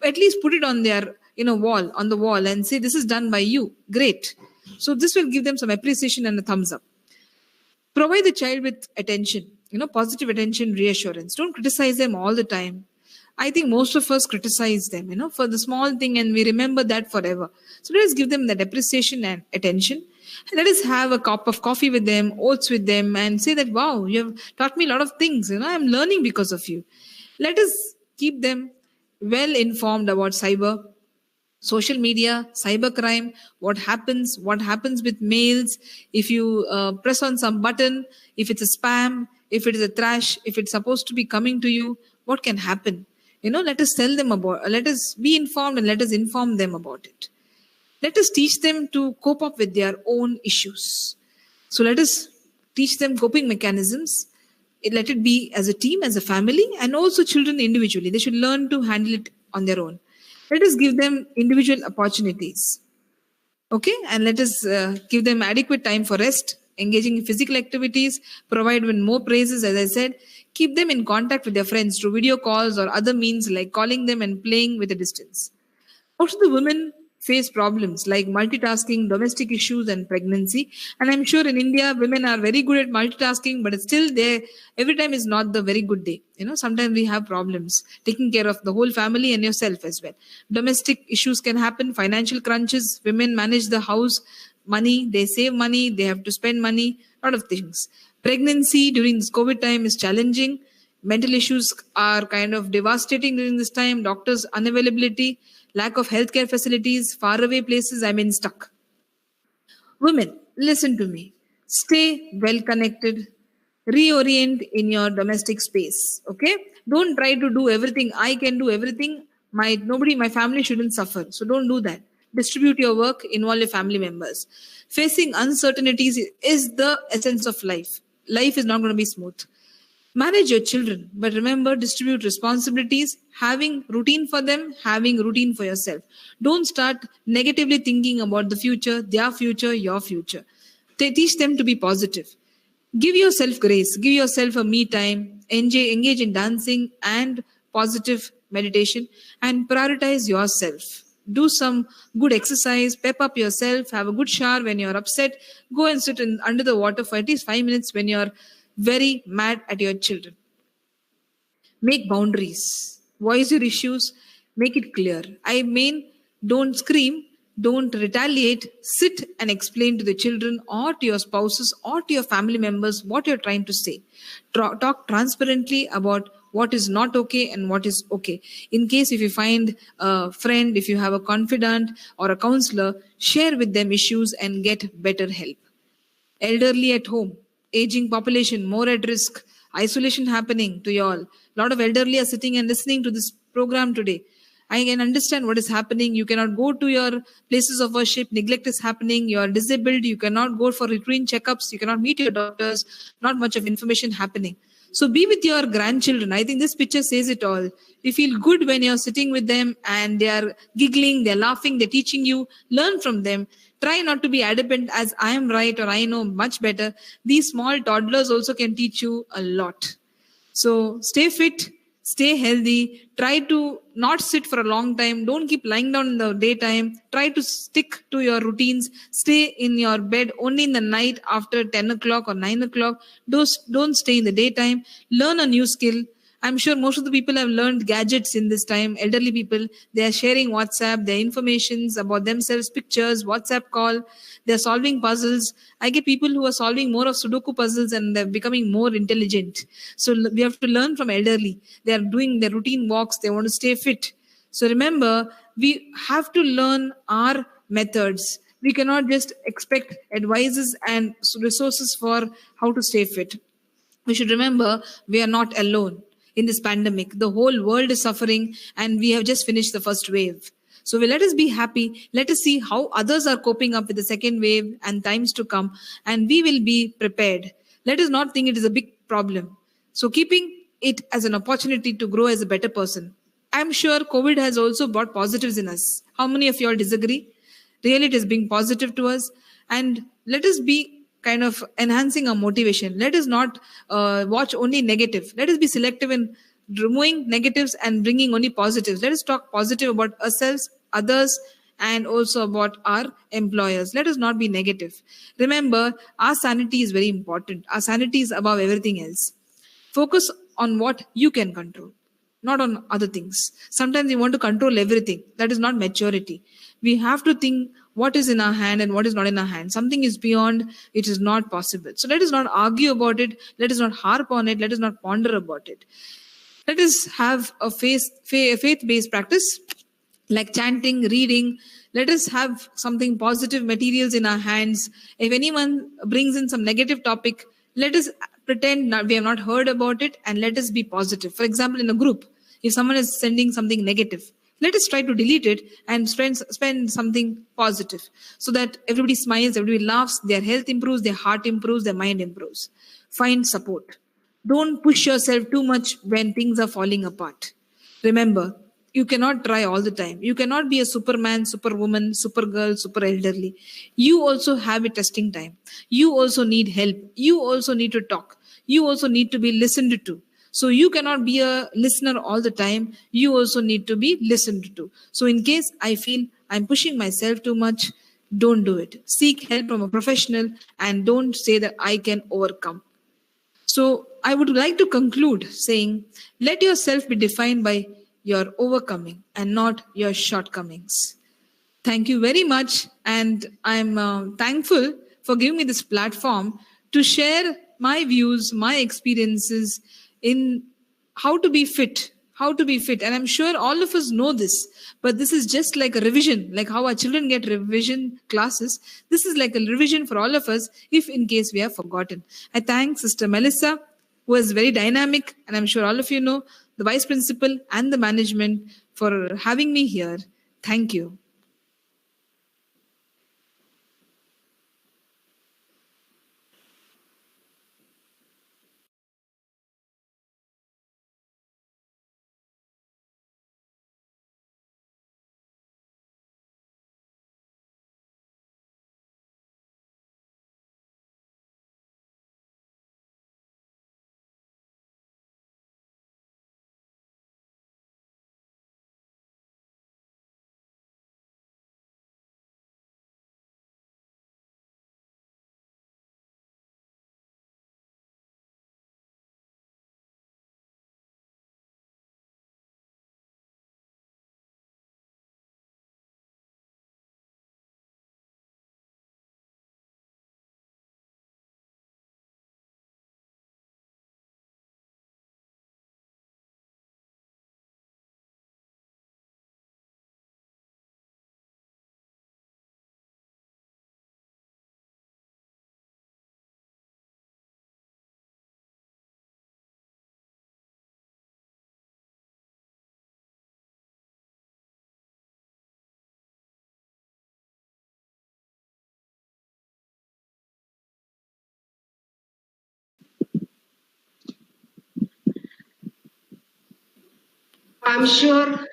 S2: At least put it on their on the wall and say, this is done by you. Great. So this will give them some appreciation and a thumbs up. Provide the child with attention. Positive attention, reassurance. Don't criticize them all the time. I think most of us criticize them, for the small thing and we remember that forever. So let us give them that appreciation and attention. And let us have a cup of coffee with them, oats with them and say that, wow, you have taught me a lot of things. I'm learning because of you. Let us keep them well informed about social media, cybercrime, what happens with mails. If you press on some button, if it's a spam, if it is a trash, if it's supposed to be coming to you, what can happen? Let us let us be informed and let us inform them about it. Let us teach them to cope up with their own issues. So let us teach them coping mechanisms. Let it be as a team, as a family, and also children individually. They should learn to handle it on their own. Let us give them individual opportunities. Okay, and let us give them adequate time for rest, engaging in physical activities, provide with more praises, as I said, keep them in contact with their friends through video calls or other means like calling them and playing with a distance. Most of the women face problems like multitasking, domestic issues, and pregnancy. And I'm sure in India, women are very good at multitasking, but it's still there. Every time is not the very good day. Sometimes we have problems taking care of the whole family and yourself as well. Domestic issues can happen, financial crunches. Women manage the house, money, they save money, they have to spend money, a lot of things. Pregnancy during this COVID time is challenging. Mental issues are kind of devastating during this time. Doctors' unavailability, lack of healthcare facilities, faraway places, I mean, stuck. Women, listen to me. Stay well connected. Reorient in your domestic space. Okay? Don't try to do everything. I can do everything. My family shouldn't suffer. So don't do that. Distribute your work, involve your family members. Facing uncertainties is the essence of life. Life is not going to be smooth. Manage your children, but remember, distribute responsibilities, having routine for them, having routine for yourself. Don't start negatively thinking about the future, their future, your future. Teach them to be positive. Give yourself grace, give yourself a me time, engage in dancing and positive meditation, and prioritize yourself. Do some good exercise, pep up yourself, have a good shower when you're upset, go and sit under the water for at least 5 minutes when you're very mad at your children. Make boundaries, voice your issues, make it clear. I mean, don't scream, don't retaliate, sit and explain to the children or to your spouses or to your family members what you're trying to say. Talk transparently about what is not okay and what is okay. In case if you find a friend, if you have a confidant or a counselor, share with them issues and get better help. Elderly at home, aging population more at risk, isolation happening to you all. A lot of elderly are sitting and listening to this program today. I can understand what is happening. You cannot go to your places of worship. Neglect is happening. You are disabled. You cannot go for routine checkups. You cannot meet your doctors. Not much of information happening. So be with your grandchildren. I think this picture says it all. You feel good when you're sitting with them and they are giggling, they're laughing, they're teaching you. Learn from them. Try not to be adamant as I am right or I know much better. These small toddlers also can teach you a lot. So stay fit, stay healthy, try to not sit for a long time, don't keep lying down in the daytime, try to stick to your routines, stay in your bed only in the night after 10 o'clock or 9 o'clock, don't stay in the daytime, learn a new skill. I'm sure most of the people have learned gadgets in this time. Elderly people, they are sharing WhatsApp, their informations about themselves, pictures, WhatsApp call. They are solving puzzles. I get people who are solving more of Sudoku puzzles and they're becoming more intelligent. So we have to learn from elderly. They are doing their routine walks. They want to stay fit. So remember, we have to learn our methods. We cannot just expect advices and resources for how to stay fit. We should remember we are not alone in this pandemic. The whole world is suffering and we have just finished the first wave. So let us be happy. Let us see how others are coping up with the second wave and times to come, and we will be prepared. Let us not think it is a big problem. So keeping it as an opportunity to grow as a better person. I'm sure COVID has also brought positives in us. How many of you all disagree? Really, it is being positive to us. And let us be kind of enhancing our motivation. Let us not watch only negative. Let us be selective in removing negatives and bringing only positives. Let us talk positive about ourselves, others, and also about our employers. Let us not be negative. Remember, our sanity is very important. Our sanity is above everything else. Focus on what you can control, not on other things. Sometimes we want to control everything. That is not maturity. We have to think what is in our hand and what is not in our hand. Something is beyond, it is not possible. So let us not argue about it. Let us not harp on it. Let us not ponder about it. Let us have a faith-based practice like chanting, reading. Let us have something positive materials in our hands. If anyone brings in some negative topic, let us pretend we have not heard about it and let us be positive. For example, in a group, if someone is sending something negative, let us try to delete it and spend something positive so that everybody smiles, everybody laughs, their health improves, their heart improves, their mind improves. Find support. Don't push yourself too much when things are falling apart. Remember, you cannot try all the time. You cannot be a superman, superwoman, supergirl, super elderly. You also have a testing time. You also need help. You also need to talk. You also need to be listened to. So you cannot be a listener all the time. You also need to be listened to. So in case I feel I'm pushing myself too much. Don't do it. Seek help from a professional and don't say that I can overcome. So, I would like to conclude saying, let yourself be defined by your overcoming and not your shortcomings. Thank you very much. And I'm thankful for giving me this platform to share my views, my experiences in how to be fit. How to be fit. And I'm sure all of us know this, but this is just like a revision, like how our children get revision classes. This is like a revision for all of us if in case we have forgotten. I thank Sister Melissa, who was very dynamic, and I'm sure all of you know the vice principal and the management for having me here. Thank you.
S1: I'm sure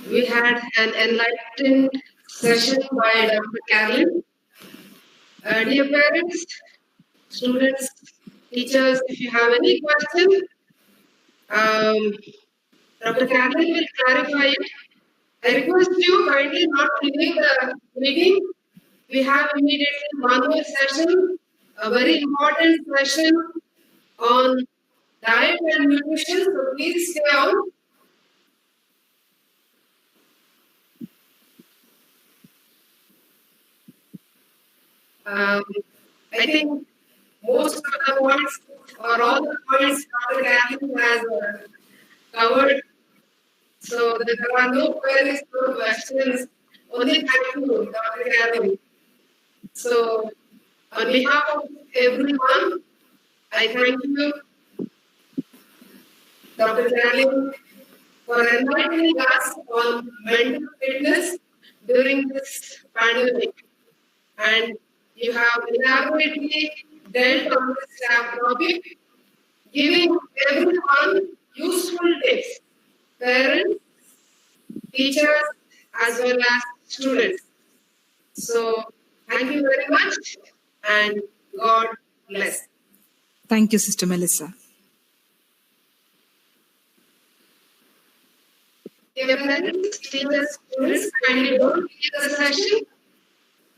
S1: we had an enlightened session by Dr. Carolyn. Dear parents, students, teachers, if you have any question, um, Dr. Carolyn will clarify it. I request you kindly not leaving the meeting. We have immediately one more session, a very important session on diet and nutrition. So please stay on. Um, I think most of the points or all the points Dr. Carolyn has covered. So there are no queries, no questions. Only thank you, Dr. Carolyn. So on behalf of everyone, I thank you, Dr. Carolyn, for enlightening us on mental fitness during this pandemic. And you have elaborately dealt on this topic, giving everyone useful tips, parents, teachers, as well as students. So, thank you very much and God bless.
S2: Thank you, Sister Melissa.
S1: Dear parents, teachers, students, kindly don't leave the session.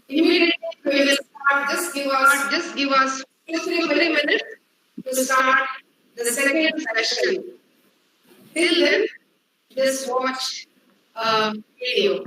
S1: Immediately we will start. Just give us 2-3 minutes to start the second session. Till then, just watch a video.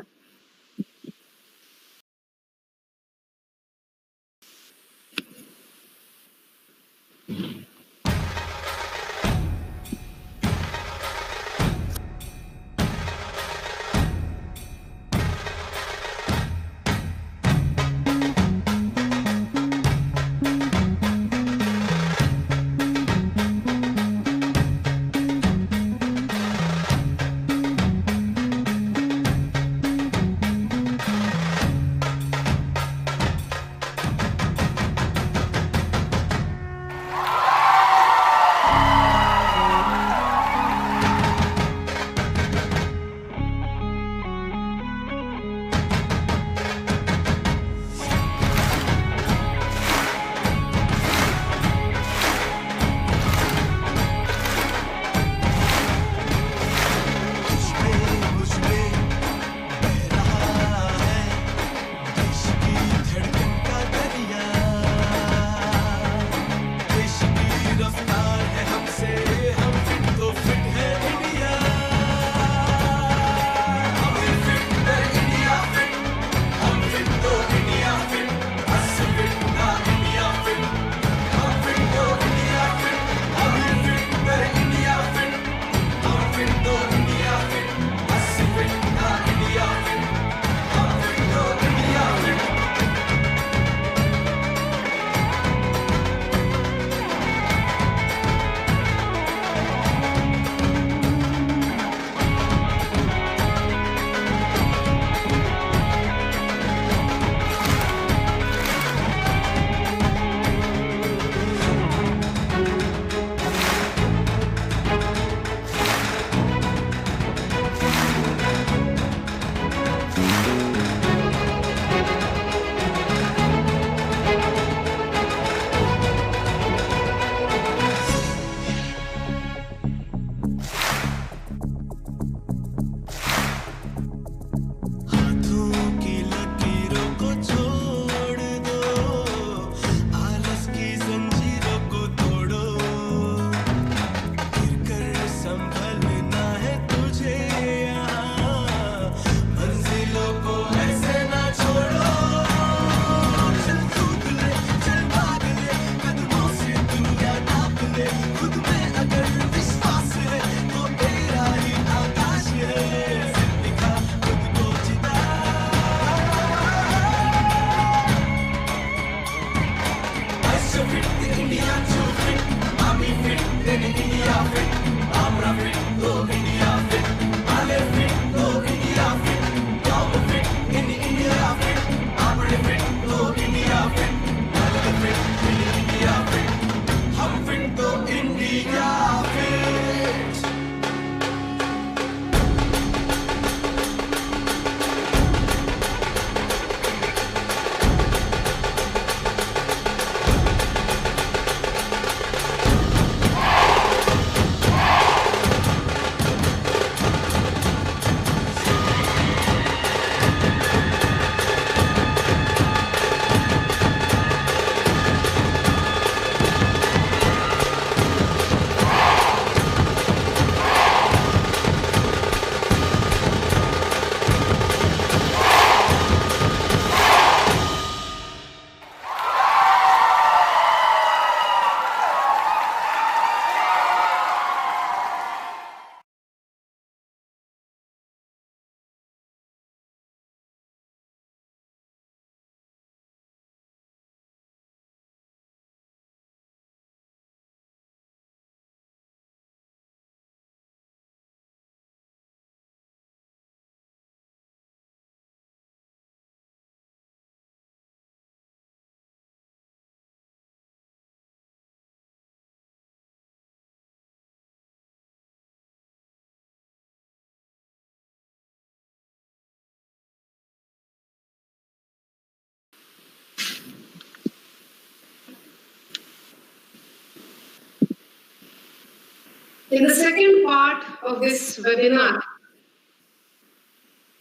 S1: In the second part of this webinar,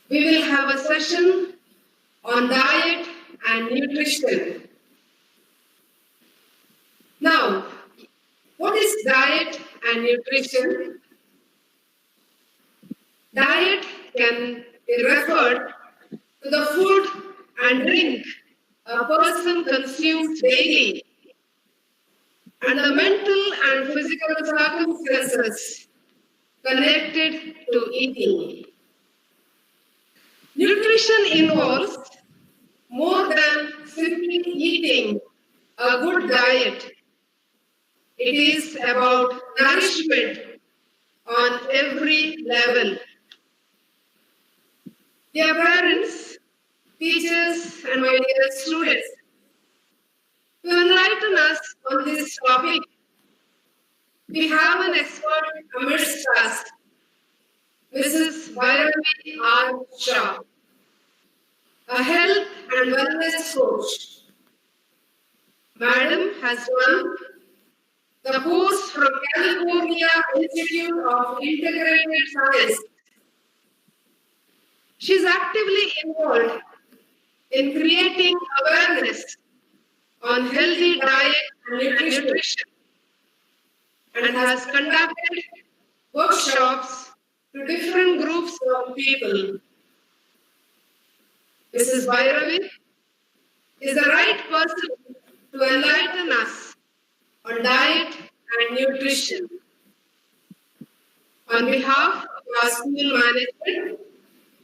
S1: we will have a session on diet and nutrition. Now, what is diet and nutrition? Diet can be referred to the food and drink a person consumes daily and the mental and physical circumstances connected to eating. Nutrition involves more than simply eating a good diet. It is about nourishment on every level. Dear parents, teachers, and my dear students, to enlighten us on this topic, we have an expert amidst us, Mrs. Bhairavi R. Shah, a health and wellness coach. Madam has won the course from California Institute of Integrated Science. She is actively involved in creating awareness on healthy diet and nutrition and has conducted workshops to different groups of people. Mrs. Bhairavi is the right person to enlighten us on diet and nutrition. On behalf of our school management,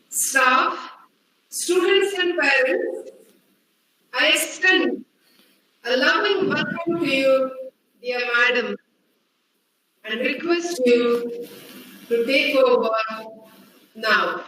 S1: staff, students and parents, I extend a loving welcome to you, dear madam, and request you to take over now.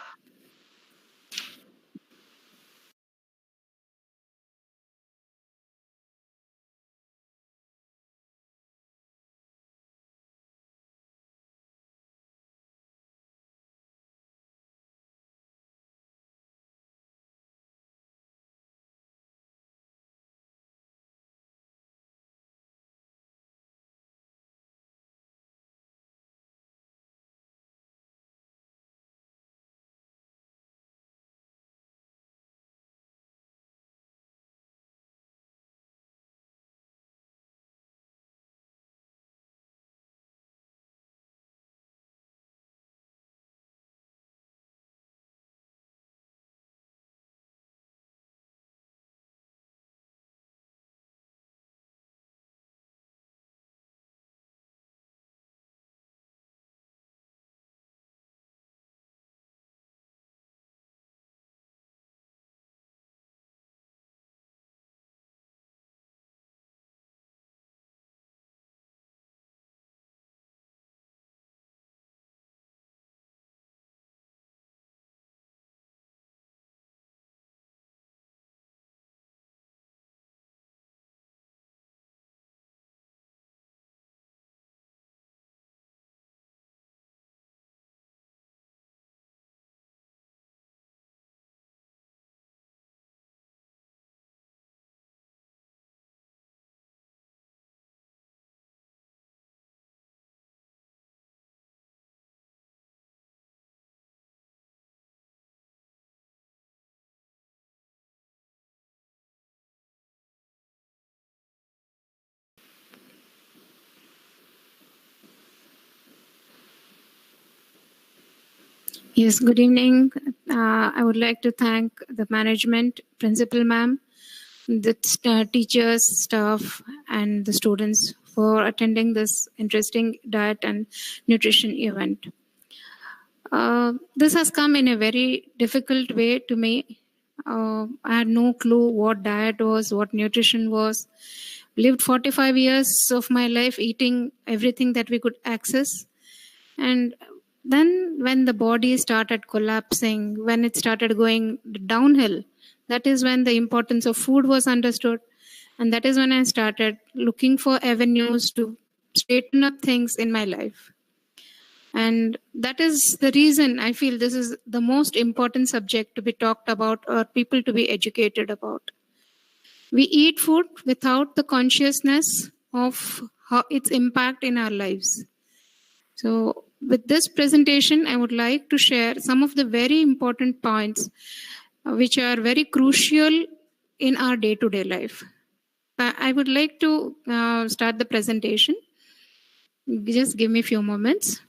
S3: Yes, good evening. I would like to thank the management, principal ma'am, the teachers, staff, and the students for attending this interesting diet and nutrition event. This has come in a very difficult way to me. I had no clue what diet was, what nutrition was. Lived 45 years of my life eating everything that we could access. And then when the body started collapsing, when it started going downhill, that is when the importance of food was understood. And that is when I started looking for avenues to straighten up things in my life. And that is the reason I feel this is the most important subject to be talked about or people to be educated about. We eat food without the consciousness of how its impact in our lives. So, with this presentation, I would like to share some of the very important points which are very crucial in our day to day life. I would like to start the presentation. Just give me a few moments.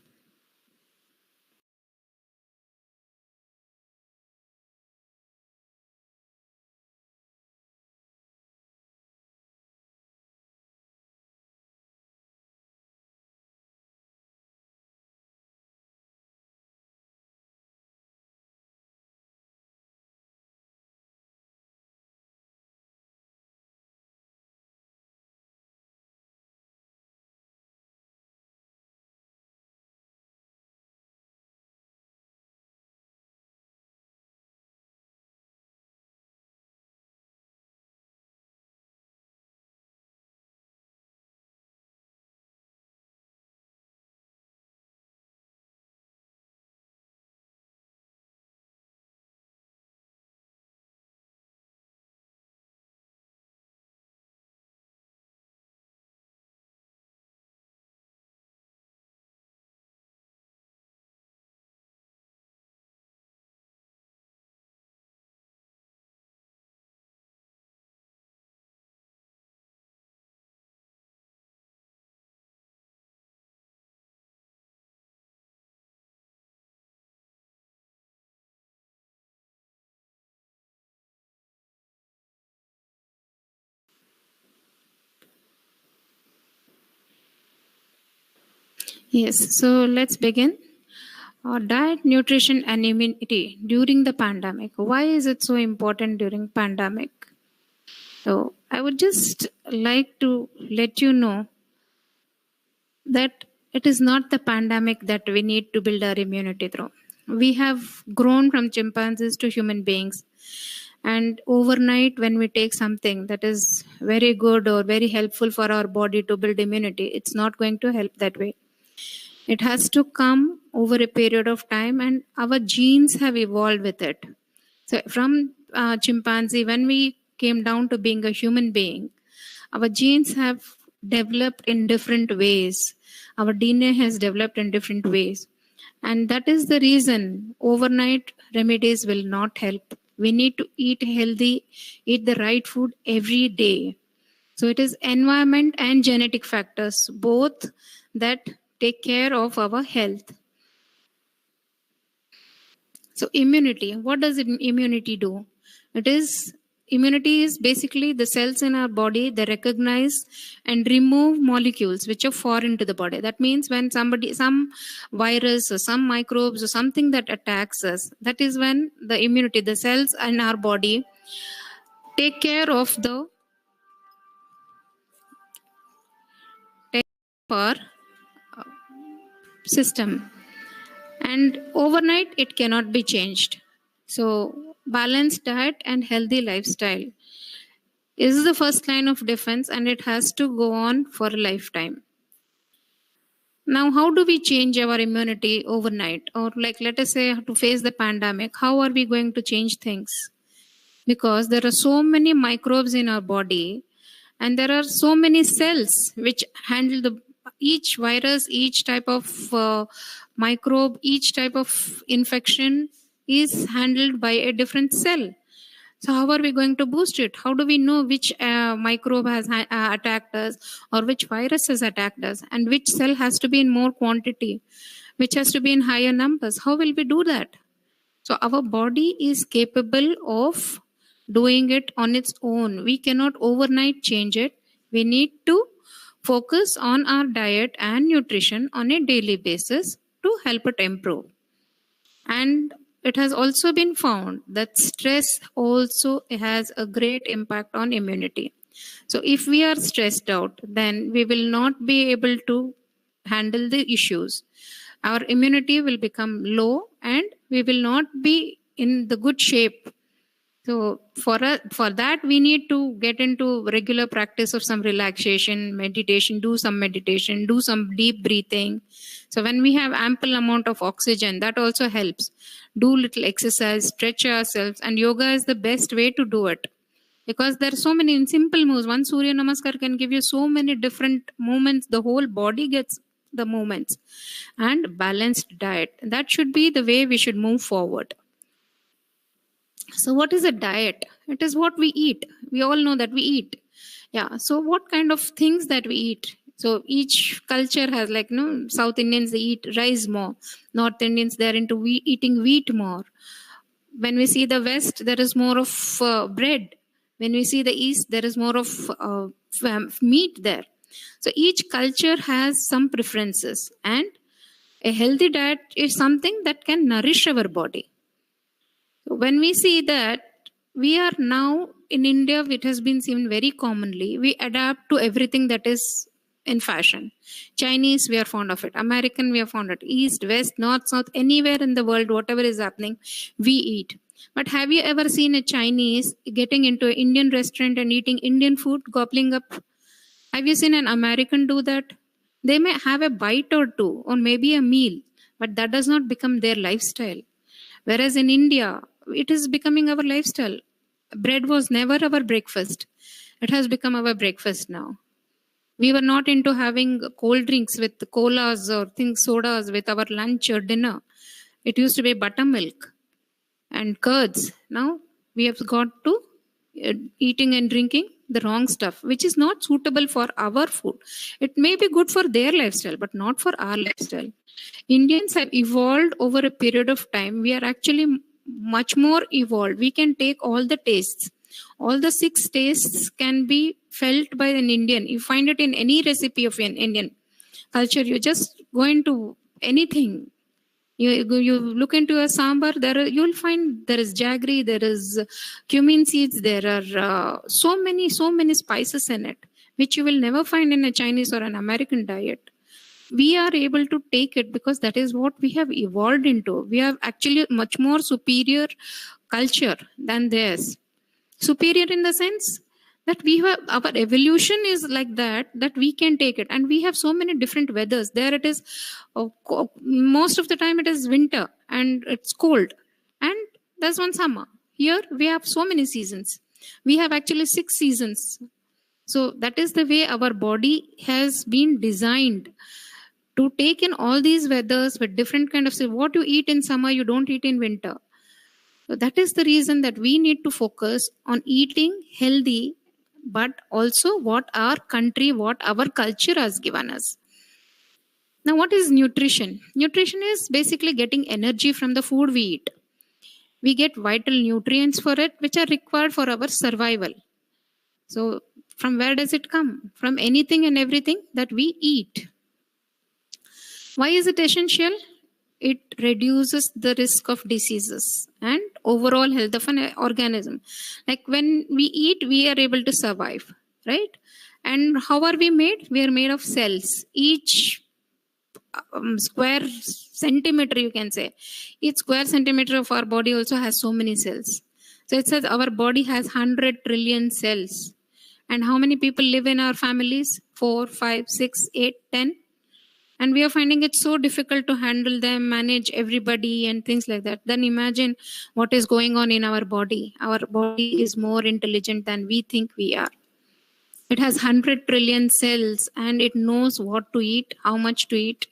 S3: Yes, so let's begin. Diet, nutrition, and immunity during the pandemic. Why is it so important during pandemic? So I would just like to let you know that it is not the pandemic that we need to build our immunity through. We have grown from chimpanzees to human beings. And overnight, when we take something that is very good or very helpful for our body to build immunity, it's not going to help that way. It has to come over a period of time, and our genes have evolved with it. So, from chimpanzee, when we came down to being a human being, our genes have developed in different ways. Our DNA has developed in different ways. And that is the reason overnight remedies will not help. We need to eat healthy, eat the right food every day. So it is environment and genetic factors, both that take care of our health. So immunity, what does immunity do? It is immunity is basically the cells in our body, they recognize and remove molecules which are foreign to the body. That means when some virus or some microbes or something that attacks us, that is when the immunity, the cells in our body take care of the our system. And overnight it cannot be changed. So balanced diet and healthy lifestyle is the first line of defense, and it has to go on for a lifetime. Now, how do we change our immunity overnight? Or, like, let us say, to face the pandemic, how are we going to change things? Because there are so many microbes in our body, and there are so many cells which handle each virus, each type of microbe, each type of infection is handled by a different cell. So how are we going to boost it? How do we know which microbe has attacked us or which virus has attacked us and which cell has to be in more quantity? which has to be in higher numbers. How will we do that? So our body is capable of doing it on its own. We cannot overnight change it. We need to focus on our diet and nutrition on a daily basis to help it improve. And it has also been found that stress also has a great impact on immunity. So if we are stressed out, then we will not be able to handle the issues. Our immunity will become low and we will not be in the good shape. So for that, we need to get into regular practice of some relaxation, meditation, do some deep breathing. So when we have ample amount of oxygen, that also helps. Do little exercise, stretch ourselves, and yoga is the best way to do it. Because there are so many simple moves. One Surya Namaskar can give you so many different movements. The whole body gets the movements. And balanced diet. That should be the way we should move forward. So what is a diet? It is what we eat. We all know that we eat. Yeah. So what kind of things that we eat? So each culture has South Indians, they eat rice more. North Indians, they're into eating wheat more. When we see the West, there is more of bread. When we see the East, there is more of meat there. So each culture has some preferences, and a healthy diet is something that can nourish our body. So when we see that we are now in India, it has been seen very commonly, we adapt to everything that is in fashion. Chinese, we are fond of it. American, we are fond of it. East, West, North, South, anywhere in the world, whatever is happening, we eat. But have you ever seen a Chinese getting into an Indian restaurant and eating Indian food, gobbling up? Have you seen an American do that? They may have a bite or two, or maybe a meal, but that does not become their lifestyle. Whereas in India, it is becoming our lifestyle. Bread was never our breakfast. It has become our breakfast now. We were not into having cold drinks with colas or sodas with our lunch or dinner. It used to be buttermilk and curds. Now we have got to eating and drinking the wrong stuff, which is not suitable for our food. It may be good for their lifestyle, but not for our lifestyle. Indians have evolved over a period of time. We are actually much more evolved. We can take all the tastes. All the 6 tastes can be felt by an Indian. You find it in any recipe of an Indian culture. You just go into anything. You look into a sambar, you'll find there is jaggery, there is cumin seeds, there are so many spices in it, which you will never find in a Chinese or an American diet. We are able to take it because that is what we have evolved into. We have actually much more superior culture than theirs. Superior in the sense that we have, our evolution is like that we can take it. And we have so many different weathers. There it is, most of the time it is winter and it's cold. And there's one summer. Here we have so many seasons. We have actually 6 seasons. So that is the way our body has been designed to take in all these weathers with different kind of, what you eat in summer, you don't eat in winter. So that is the reason that we need to focus on eating healthy, but also what our country, what our culture has given us. Now, what is nutrition? Nutrition is basically getting energy from the food we eat. We get vital nutrients for it, which are required for our survival. So from where does it come? From anything and everything that we eat. Why is it essential? It reduces the risk of diseases and overall health of an organism. Like when we eat, we are able to survive, right? And how are we made? We are made of cells. Each square centimeter, you can say, each square centimeter of our body also has so many cells. So it says our body has 100 trillion cells. And how many people live in our families? 4, 5, 6, 8, 10. And we are finding it so difficult to handle them, manage everybody and things like that. Then imagine what is going on in our body. Our body is more intelligent than we think we are. It has 100 trillion cells and it knows what to eat, how much to eat,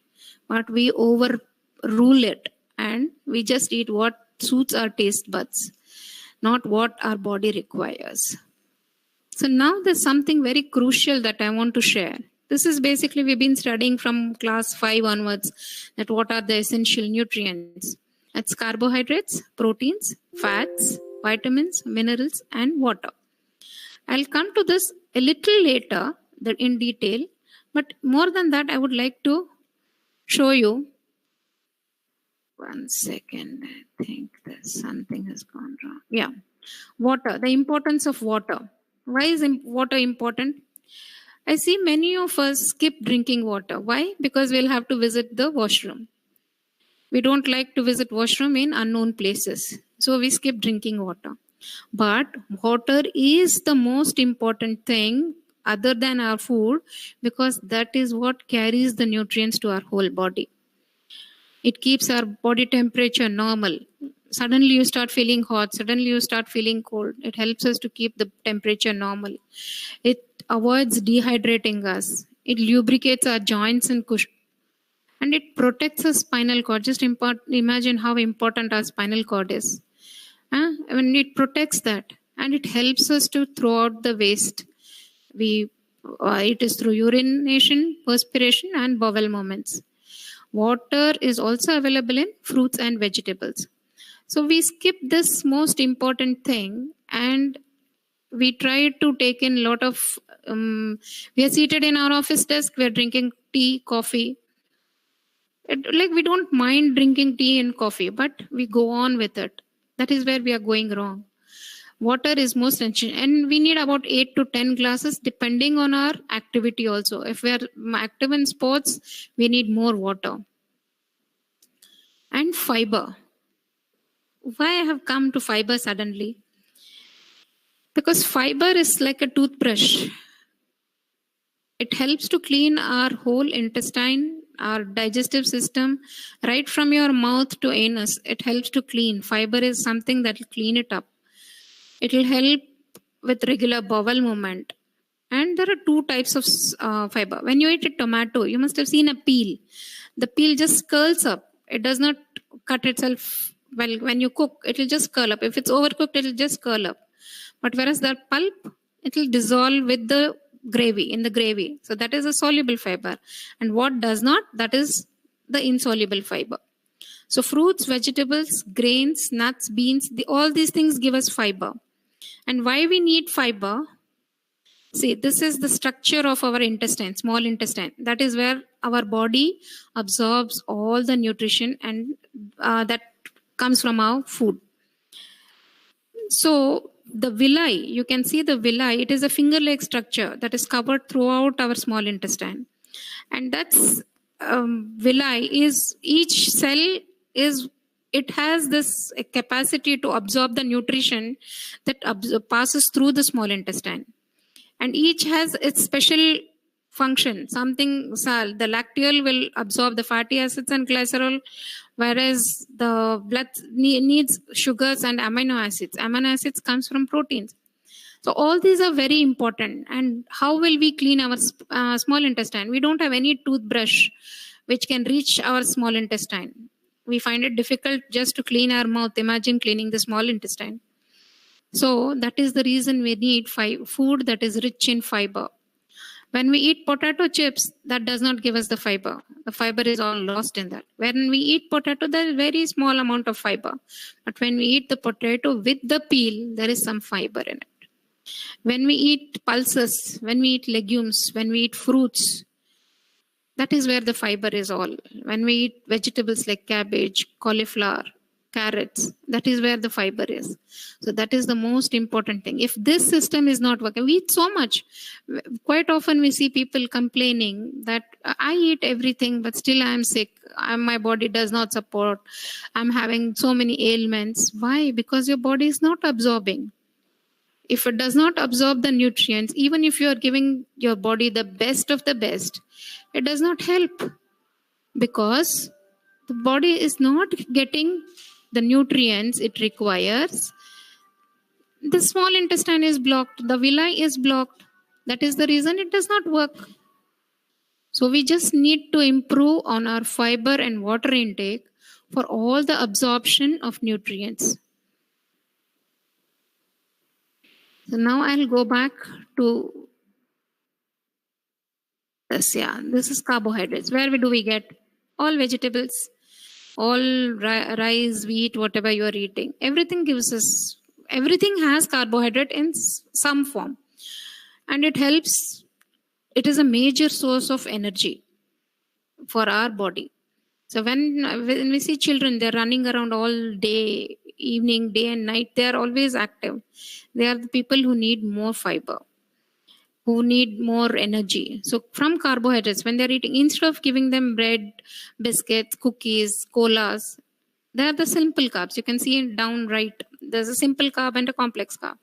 S3: but we overrule it and we just eat what suits our taste buds, not what our body requires. So now there's something very crucial that I want to share. This is basically we've been studying from class 5 onwards that what are the essential nutrients. It's carbohydrates, proteins, fats, vitamins, minerals, and water. I'll come to this a little later in detail, but more than that, I would like to show you. One second, I think there's something has gone wrong. Yeah, water, the importance of water. Why is water important? I see many of us skip drinking water. Why? Because we'll have to visit the washroom. We don't like to visit washroom in unknown places. So we skip drinking water. But water is the most important thing other than our food because that is what carries the nutrients to our whole body. It keeps our body temperature normal. Suddenly you start feeling hot, suddenly you start feeling cold. It helps us to keep the temperature normal. It avoids dehydrating us. It lubricates our joints and cushions. And it protects the spinal cord. Just imagine how important our spinal cord is. I mean, it protects that. And it helps us to throw out the waste. It is through urination, perspiration, and bowel movements. Water is also available in fruits and vegetables. So we skip this most important thing and we try to take in a lot of, we are seated in our office desk, we are drinking tea, coffee. Like we don't mind drinking tea and coffee, but we go on with it. That is where we are going wrong. Water is most essential, and we need about 8 to 10 glasses depending on our activity also. If we are active in sports, we need more water. And fiber. Why I have come to fiber suddenly? Because fiber is like a toothbrush. It helps to clean our whole intestine, our digestive system, right from your mouth to anus. It helps to clean. Fiber is something that will clean it up. It will help with regular bowel movement. And there are two types of fiber. When you eat a tomato, you must have seen a peel. The peel just curls up. It does not cut itself. Well, when you cook, it will just curl up. If it's overcooked, it will just curl up. But whereas the pulp, it will dissolve with the gravy, in the gravy. So that is a soluble fiber. And what does not, that is the insoluble fiber. So fruits, vegetables, grains, nuts, beans, all these things give us fiber. And why we need fiber? See, this is the structure of our intestine, small intestine. That is where our body absorbs all the nutrition and that comes from our food. So the villi, you can see the villi, it is a finger-like structure that is covered throughout our small intestine. And that's villi is, each cell is, it has this capacity to absorb the nutrition that passes through the small intestine. And each has its special function. The lacteal will absorb the fatty acids and glycerol, whereas the blood needs sugars and amino acids. Amino acids comes from proteins. So all these are very important. And how will we clean our small intestine? We don't have any toothbrush which can reach our small intestine. We find it difficult just to clean our mouth. Imagine cleaning the small intestine. So that is the reason we need food that is rich in fiber. When we eat potato chips, that does not give us the fiber. The fiber is all lost in that. When we eat potato, there is very small amount of fiber. But when we eat the potato with the peel, there is some fiber in it. When we eat pulses, when we eat legumes, when we eat fruits, that is where the fiber is all. When we eat vegetables like cabbage, cauliflower, carrots, that is where the fiber is. So that is the most important thing. If this system is not working, we eat so much. Quite often we see people complaining that I eat everything, but still I am sick. My body does not support. I'm having so many ailments. Why? Because your body is not absorbing. If it does not absorb the nutrients, even if you are giving your body the best of the best, it does not help because the body is not getting the nutrients it requires. The small intestine is blocked, the villi is blocked. That is the reason it does not work. So we just need to improve on our fiber and water intake for all the absorption of nutrients. So now I'll go back to Yes, yeah. This is carbohydrates. Where do we get? All vegetables, all rice, wheat, whatever you are eating. Everything gives us, everything has carbohydrate in some form. And it helps, it is a major source of energy for our body. So when we see children, they're running around all day, evening, day and night, they are always active. They are the people who need more fiber, who need more energy. So from carbohydrates, when they're eating, instead of giving them bread, biscuits, cookies, colas, they are the simple carbs. You can see it down right. There's a simple carb and a complex carb.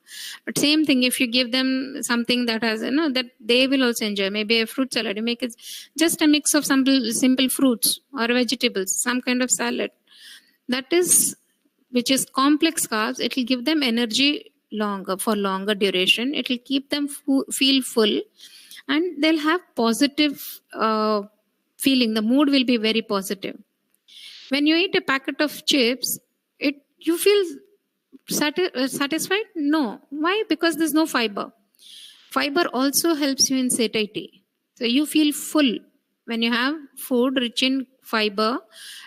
S3: But same thing, if you give them something that has, that they will also enjoy, maybe a fruit salad, you make it just a mix of simple fruits or vegetables, some kind of salad. That is, which is complex carbs, it will give them energy for longer duration. It will keep them feel full, and they'll have positive feeling. The mood will be very positive. When you eat a packet of chips, you feel satisfied? No. Why? Because there's no fiber. Fiber also helps you in satiety. So you feel full. When you have food rich in fiber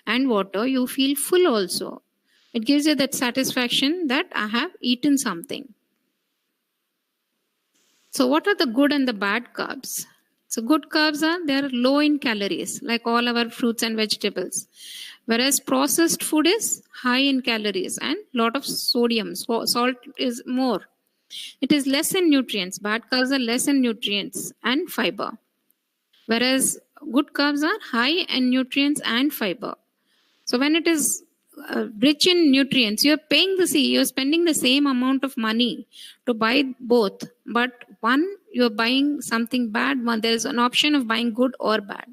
S3: and water, you feel full also. It gives you that satisfaction that I have eaten something. So what are the good and the bad carbs? So good carbs they're low in calories, like all our fruits and vegetables. Whereas processed food is high in calories and lot of sodium. So salt is more. It is less in nutrients. Bad carbs are less in nutrients and fiber. Whereas good carbs are high in nutrients and fiber. So when it is rich in nutrients, you're you're spending the same amount of money to buy both. But one, you're buying something bad. One, there's an option of buying good or bad.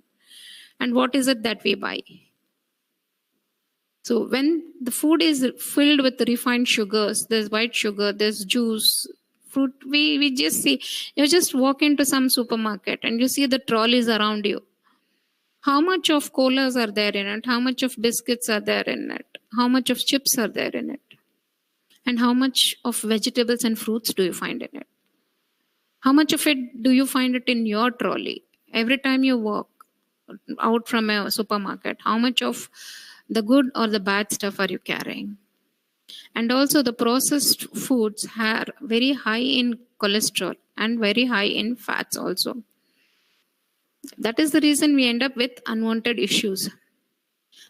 S3: And what is it that we buy? So when the food is filled with refined sugars, there's white sugar, there's juice, fruit, we just see, you just walk into some supermarket and you see the trolleys around you. How much of colas are there in it? How much of biscuits are there in it? How much of chips are there in it? And how much of vegetables and fruits do you find in it? How much of it do you find it in your trolley? Every time you walk out from a supermarket, how much of the good or the bad stuff are you carrying? And also the processed foods are very high in cholesterol and very high in fats also. That is the reason we end up with unwanted issues.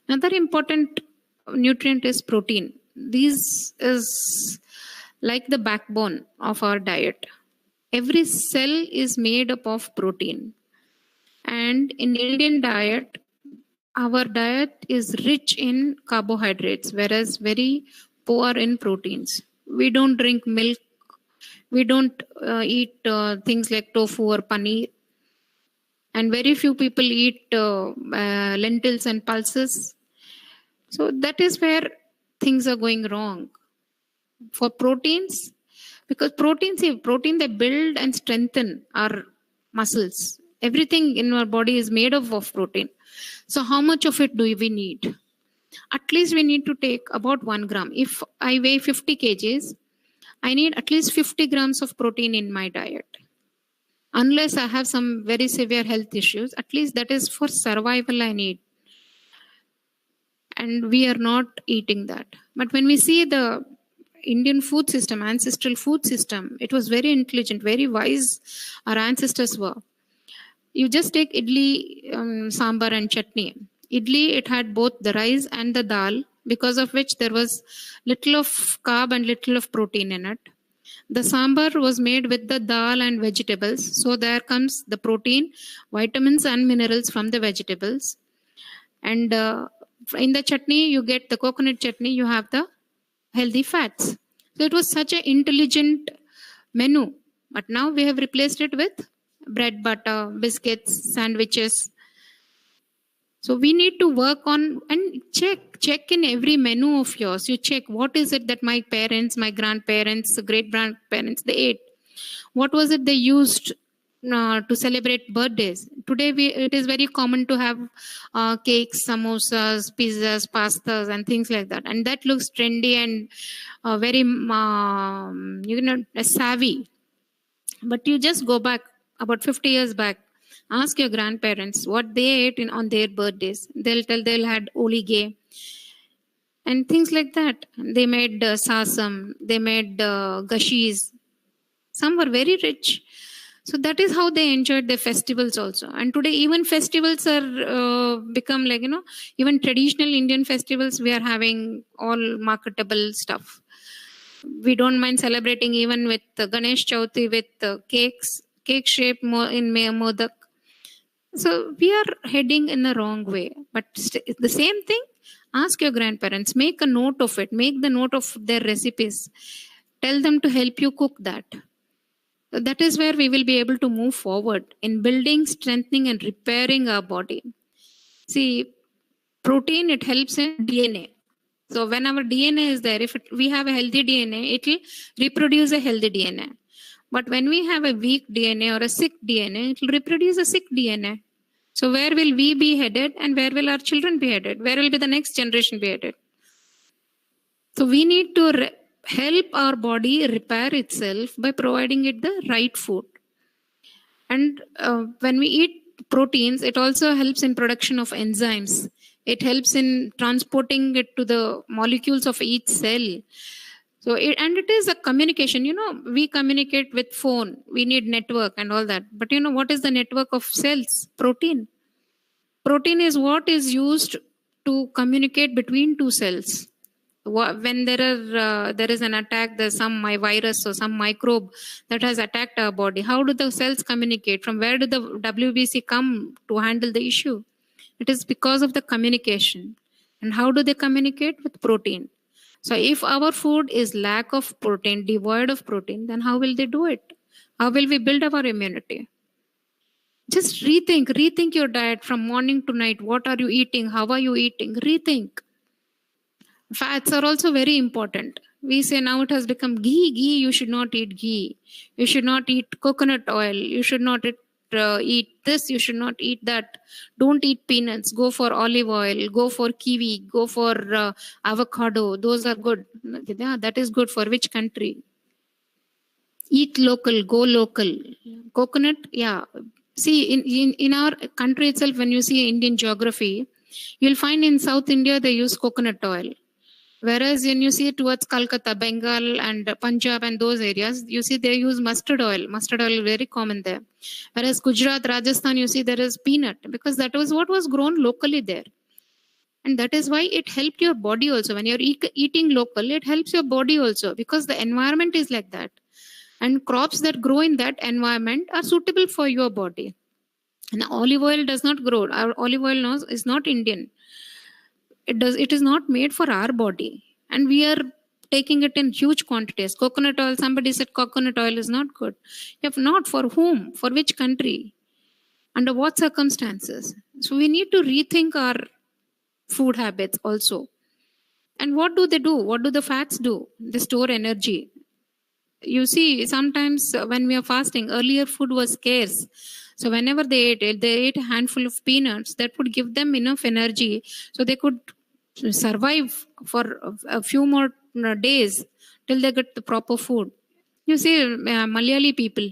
S3: Another important nutrient is protein. This is like the backbone of our diet. Every cell is made up of protein. And in Indian diet, our diet is rich in carbohydrates, whereas very poor in proteins. We don't drink milk. We don't eat things like tofu or paneer. And very few people eat lentils and pulses. So that is where things are going wrong. For proteins, because protein, they build and strengthen our muscles. Everything in our body is made of protein. So how much of it do we need? At least we need to take about 1 gram. If I weigh 50 kgs, I need at least 50 grams of protein in my diet. Unless I have some very severe health issues, at least that is for survival I need. And we are not eating that. But when we see the Indian food system, ancestral food system, it was very intelligent, very wise our ancestors were. You just take idli, sambar and chutney. Idli, it had both the rice and the dal, because of which there was little of carb and little of protein in it. The sambar was made with the dal and vegetables. So there comes the protein, vitamins and minerals from the vegetables. And in the chutney, you get the coconut chutney, you have the healthy fats. So it was such an intelligent menu. But now we have replaced it with bread, butter, biscuits, sandwiches. So we need to work on and check in every menu of yours. You check what is it that my parents, my grandparents, great grandparents, they ate. What was it they used to celebrate birthdays? Today it is very common to have cakes, samosas, pizzas, pastas, and things like that. And that looks trendy and very savvy. But you just go back about 50 years back. Ask your grandparents what they ate on their birthdays. They'll tell they'll had olige and things like that. They made sasam, they made gashis. Some were very rich. So that is how they enjoyed their festivals also. And today even festivals are become like, even traditional Indian festivals, we are having all marketable stuff. We don't mind celebrating even with Ganesh Chauthi with cake shape in modak. So we are heading in the wrong way. But the same thing, ask your grandparents, make a note of it, make the note of their recipes. Tell them to help you cook that. So that is where we will be able to move forward in building, strengthening, and repairing our body. See, protein, it helps in DNA. So when our DNA is there, if we have a healthy DNA, it will reproduce a healthy DNA. But when we have a weak DNA or a sick DNA, it will reproduce a sick DNA. So where will we be headed and where will our children be headed? Where will be the next generation be headed? So we need to help our body repair itself by providing it the right food. And when we eat proteins, it also helps in production of enzymes. It helps in transporting it to the molecules of each cell. So, it is a communication. We communicate with phone. We need network and all that. But what is the network of cells? Protein. Protein is what is used to communicate between two cells. When there is an attack, there's some virus or some microbe that has attacked our body. How do the cells communicate? From where do the WBC come to handle the issue? It is because of the communication. And how do they communicate? With protein. So if our food is lack of protein, devoid of protein, then how will they do it? How will we build our immunity? Just rethink your diet from morning to night. What are you eating? How are you eating? Rethink. Fats are also very important. We say now it has become ghee, you should not eat ghee. You should not eat coconut oil. You should not eat this, you should not eat that. Don't eat peanuts. Go for olive oil. Go for kiwi. Go for avocado. Those are good. Yeah, that is good for which country? Eat local. Go local. Coconut, yeah. See, in our country itself, when you see Indian geography, you'll find in South India they use coconut oil. Whereas when you see towards Calcutta, Bengal and Punjab and those areas, you see they use mustard oil. Mustard oil is very common there. Whereas Gujarat, Rajasthan, you see there is peanut because that was what was grown locally there. And that is why it helped your body also. When you're eating local, it helps your body also because the environment is like that. And crops that grow in that environment are suitable for your body. And olive oil does not grow. Our olive oil is not Indian. It is not made for our body, and we are taking it in huge quantities. Coconut oil, somebody said coconut oil is not good. If not, for whom? For which country? Under what circumstances? So we need to rethink our food habits also. And what do they do? What do the fats do? They store energy. You see, sometimes when we are fasting, earlier food was scarce. So whenever they ate a handful of peanuts, that would give them enough energy so they could survive for a few more days till they get the proper food. You see, Malayali people,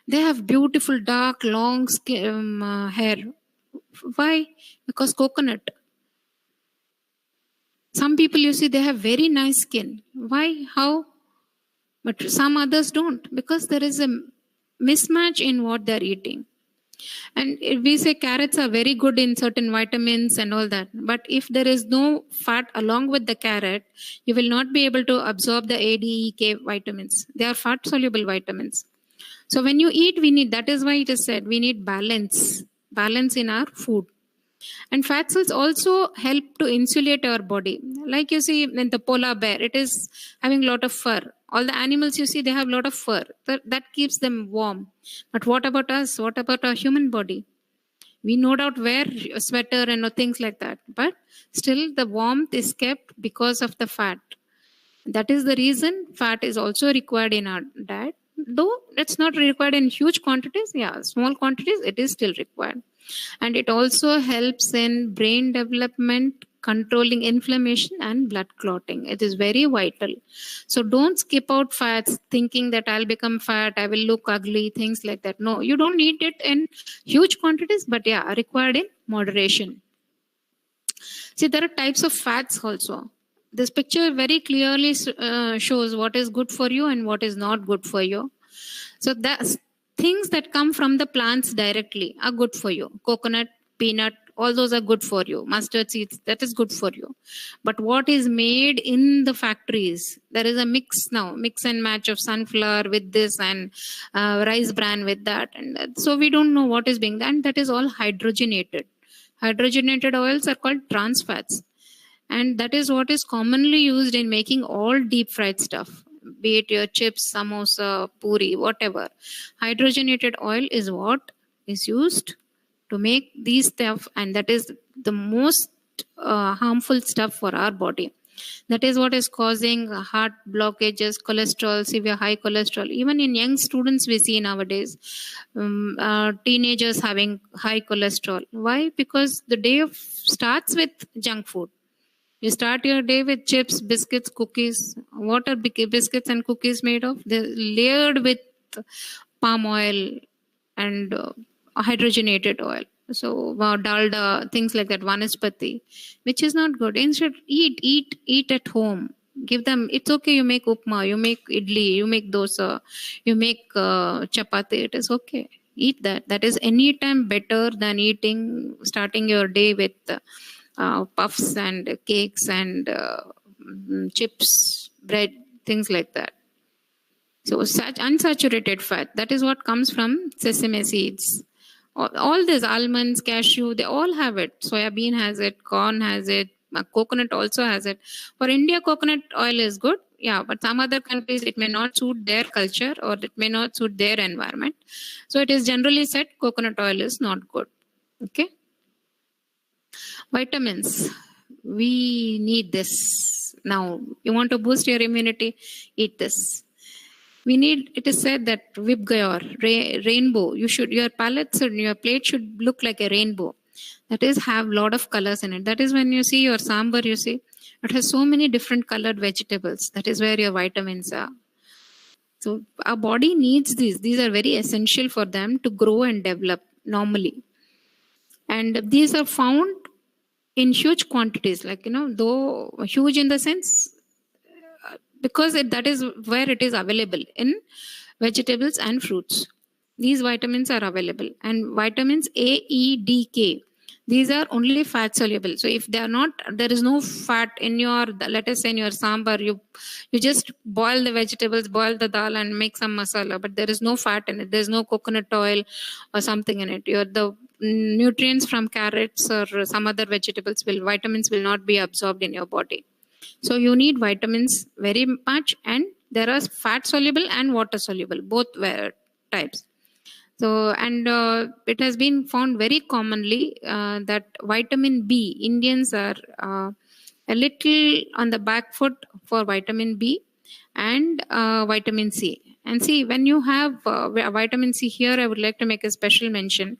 S3: they have beautiful dark long hair. Why? Because coconut. Some people, you see, they have very nice skin. Why? How? But some others don't, because there is a mismatch in what they're eating. And we say carrots are very good in certain vitamins and all that. But if there is no fat along with the carrot, you will not be able to absorb the A, D, E, K vitamins. They are fat soluble vitamins. So when you eat, we need, that is why it is said, we need balance in our food. And fat cells also help to insulate our body. Like you see in the polar bear, it is having a lot of fur. All the animals you see, they have a lot of fur. That keeps them warm. But what about us? What about our human body? We no doubt wear a sweater and things like that. But still the warmth is kept because of the fat. That is the reason fat is also required in our diet. Though it's not required in huge quantities, small quantities, it is still required. And it also helps in brain development, controlling inflammation and blood clotting. It is very vital. So don't skip out fats thinking that I'll become fat, I will look ugly, things like that. No, you don't need it in huge quantities, but yeah, required in moderation. See, there are types of fats also. This picture very clearly shows what is good for you and what is not good for you. So that's things that come from the plants directly are good for you. Coconut, peanut, all those are good for you. Mustard seeds, that is good for you. But what is made in the factories, there is a mix now, mix and match of sunflower with this and rice bran with that. And so we don't know what is being done. That is all hydrogenated. Hydrogenated oils are called trans fats. And that is what is commonly used in making all deep fried stuff, be it your chips, samosa, puri, whatever. Hydrogenated oil is what is used to make these stuff, and that is the most harmful stuff for our body. That is what is causing heart blockages, cholesterol, severe high cholesterol. Even in young students, we see nowadays teenagers having high cholesterol. Why? Because the day starts with junk food. You start your day with chips, biscuits, cookies. What are biscuits and cookies made of? They're layered with palm oil and hydrogenated oil. So dalda, things like that, vanaspati, which is not good. Instead, eat at home. Give them. It's okay. You make upma, you make idli, you make dosa, you make chapati. It is okay. Eat that. That is anytime better than starting your day with puffs and cakes and chips, bread, things like that. So such unsaturated fat, that is what comes from sesame seeds. All these almonds, cashew, they all have it. Soya bean has it, corn has it, coconut also has it. For India, coconut oil is good. Yeah, but some other countries, it may not suit their culture or it may not suit their environment. So it is generally said coconut oil is not good. Okay. Vitamins. We need this. Now, you want to boost your immunity? Eat this. We need, it is said that vibgyor, rainbow, your palettes and your plate should look like a rainbow. That is, have lot of colors in it. That is when you see your sambar, you see, it has so many different colored vegetables. That is where your vitamins are. So our body needs these. These are very essential for them to grow and develop normally. And these are found in huge quantities, like, though huge in the sense, because that is where it is available in vegetables and fruits. These vitamins are available, and vitamins A, E, D, K. These are only fat soluble. So if they are not, there is no fat in your, let us say in your sambar, you just boil the vegetables, boil the dal and make some masala, but there is no fat in it. There is no coconut oil or something in it. The nutrients from carrots or some other vegetables vitamins will not be absorbed in your body. So you need vitamins very much, and there are fat soluble and water soluble, both types. So, and it has been found very commonly that vitamin B, Indians are a little on the back foot for vitamin B and vitamin C. And see, when you have vitamin C here, I would like to make a special mention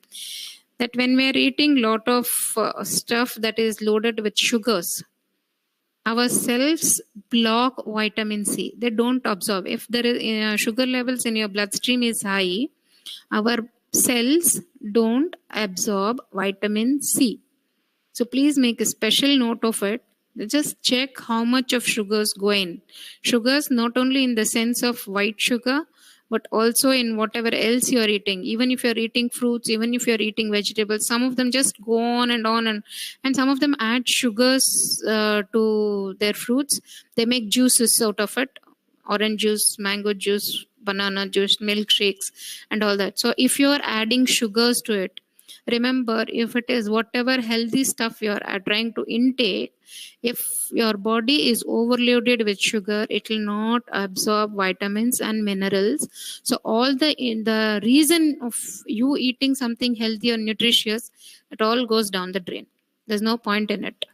S3: that when we are eating lot of stuff that is loaded with sugars, our cells block vitamin C. They don't absorb. If there is sugar levels in your bloodstream is high, our cells don't absorb vitamin C. So please make a special note of it. Just check how much of sugars go in. Sugars not only in the sense of white sugar, but also in whatever else you are eating. Even if you are eating fruits, even if you are eating vegetables, some of them just go on, and some of them add sugars to their fruits. They make juices out of it. Orange juice, mango juice, banana juice, milkshakes, and all that. So if you are adding sugars to it, remember, if it is whatever healthy stuff you are trying to intake, if your body is overloaded with sugar, it will not absorb vitamins and minerals. So all the reason of you eating something healthy or nutritious, it all goes down the drain. There's no point in it.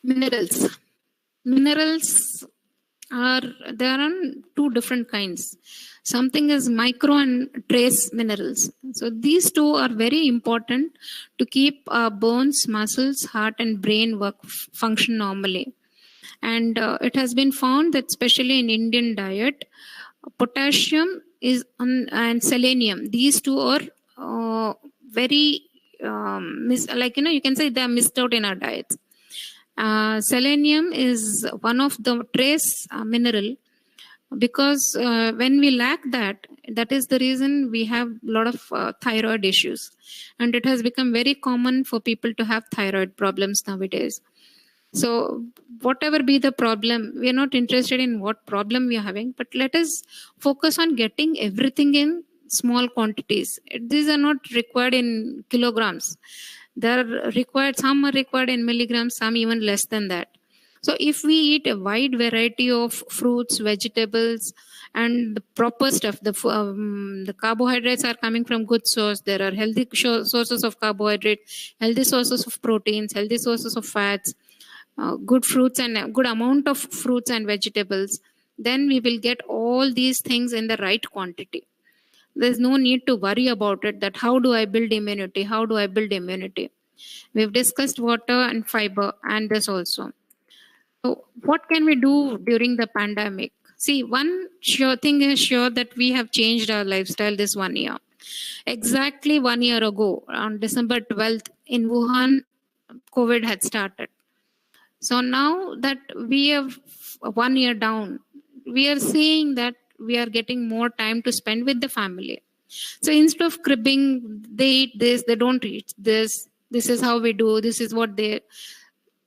S3: Minerals. are there are two different kinds. Something is micro and trace minerals. So these two are very important to keep our bones, muscles, heart, and brain function normally. And it has been found that especially in Indian diet, potassium is and selenium. These two are very you can say they are missed out in our diets. Selenium is one of the trace mineral because when we lack that, that is the reason we have a lot of thyroid issues, and it has become very common for people to have thyroid problems nowadays. So whatever be the problem, we are not interested in what problem we are having, but let us focus on getting everything in small quantities. These are not required in kilograms. They are required, some are required in milligrams, some even less than that. So if we eat a wide variety of fruits, vegetables, and the proper stuff, the carbohydrates are coming from good source. There are healthy sources of carbohydrate, healthy sources of proteins, healthy sources of fats, good fruits and a good amount of fruits and vegetables. Then we will get all these things in the right quantity. There's no need to worry about it, that how do I build immunity? How do I build immunity? We've discussed water and fiber and this also. So what can we do during the pandemic? See, one sure thing is sure that we have changed our lifestyle this 1 year. Exactly 1 year ago, on December 12th, in Wuhan, COVID had started. So now that we have 1 year down, we are seeing that we are getting more time to spend with the family. So instead of cribbing, they eat this, they don't eat this. This is how we do. This is what they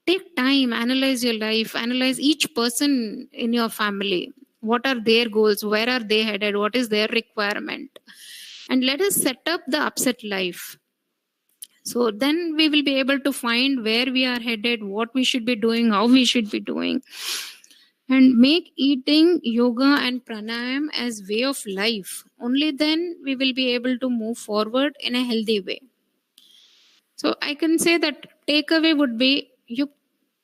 S3: take time, analyze your life, analyze each person in your family. What are their goals? Where are they headed? What is their requirement? And let us set up the upset life. So then we will be able to find where we are headed, what we should be doing, how we should be doing, and make eating, yoga, and pranayam as way of life. Only then we will be able to move forward in a healthy way. So I can say that takeaway would be you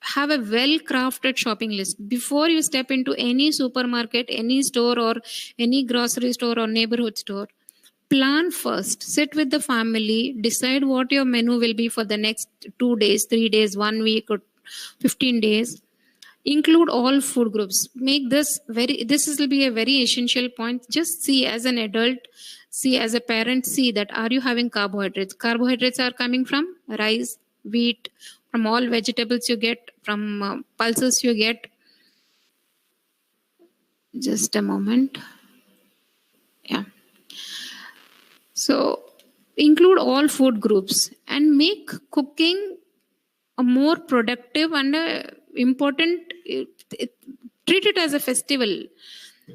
S3: have a well crafted shopping list before you step into any supermarket, any store, or any grocery store or neighborhood store. Plan first, sit with the family, decide what your menu will be for the next 2 days, 3 days, 1 week, or 15 days. Include all food groups. Make this will be a very essential point. Just see as an adult, see as a parent, see that are you having carbohydrates? Carbohydrates are coming from rice, wheat, from all vegetables you get, from pulses you get. Just a moment. Yeah. So include all food groups and make cooking a more productive and important. Treat it as a festival,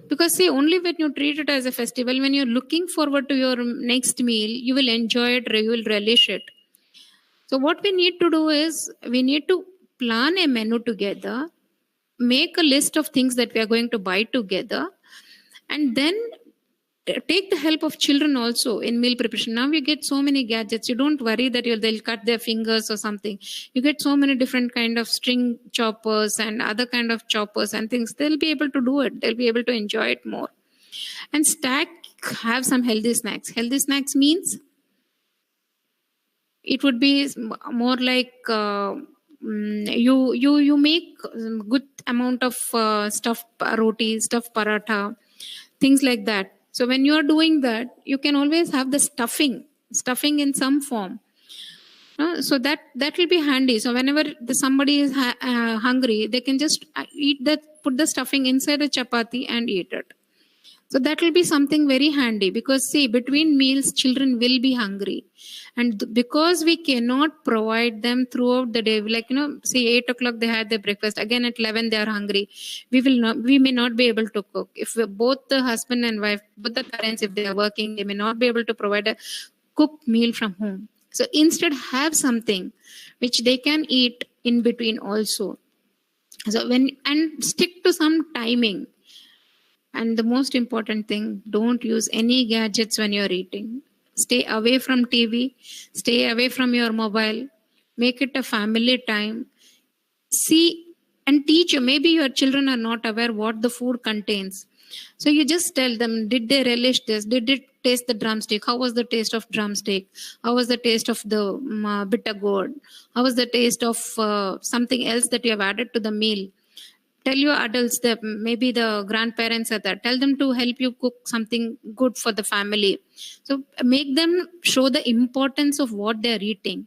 S3: because see, only when you treat it as a festival, when you're looking forward to your next meal, you will enjoy it, you will relish it. So what we need to do is we need to plan a menu together, make a list of things that we are going to buy together, and then take the help of children also in meal preparation. Now you get so many gadgets. You don't worry that they'll cut their fingers or something. You get so many different kind of string choppers and other kind of choppers and things. They'll be able to do it. They'll be able to enjoy it more. And have some healthy snacks. Healthy snacks means it would be more like you make good amount of stuffed roti, stuffed paratha, things like that. So when you are doing that, you can always have the stuffing in some form. So that will be handy. So whenever somebody is hungry, they can just eat that, put the stuffing inside a chapati and eat it. So that will be something very handy, because see, between meals, children will be hungry. And because we cannot provide them throughout the day, like, say 8 o'clock they had their breakfast, again at 11 they are hungry. We may not be able to cook. If both the husband and wife, both the parents, if they are working, they may not be able to provide a cooked meal from home. So instead, have something which they can eat in between also. So and stick to some timing. And the most important thing, don't use any gadgets when you're eating. Stay away from TV, stay away from your mobile, make it a family time. See and teach you. Maybe your children are not aware what the food contains. So you just tell them, did they relish this? Did they taste the drumstick? How was the taste of drumstick? How was the taste of the bitter gourd? How was the taste of something else that you have added to the meal? Tell your adults, that maybe the grandparents are there, tell them to help you cook something good for the family. So make them show the importance of what they're eating.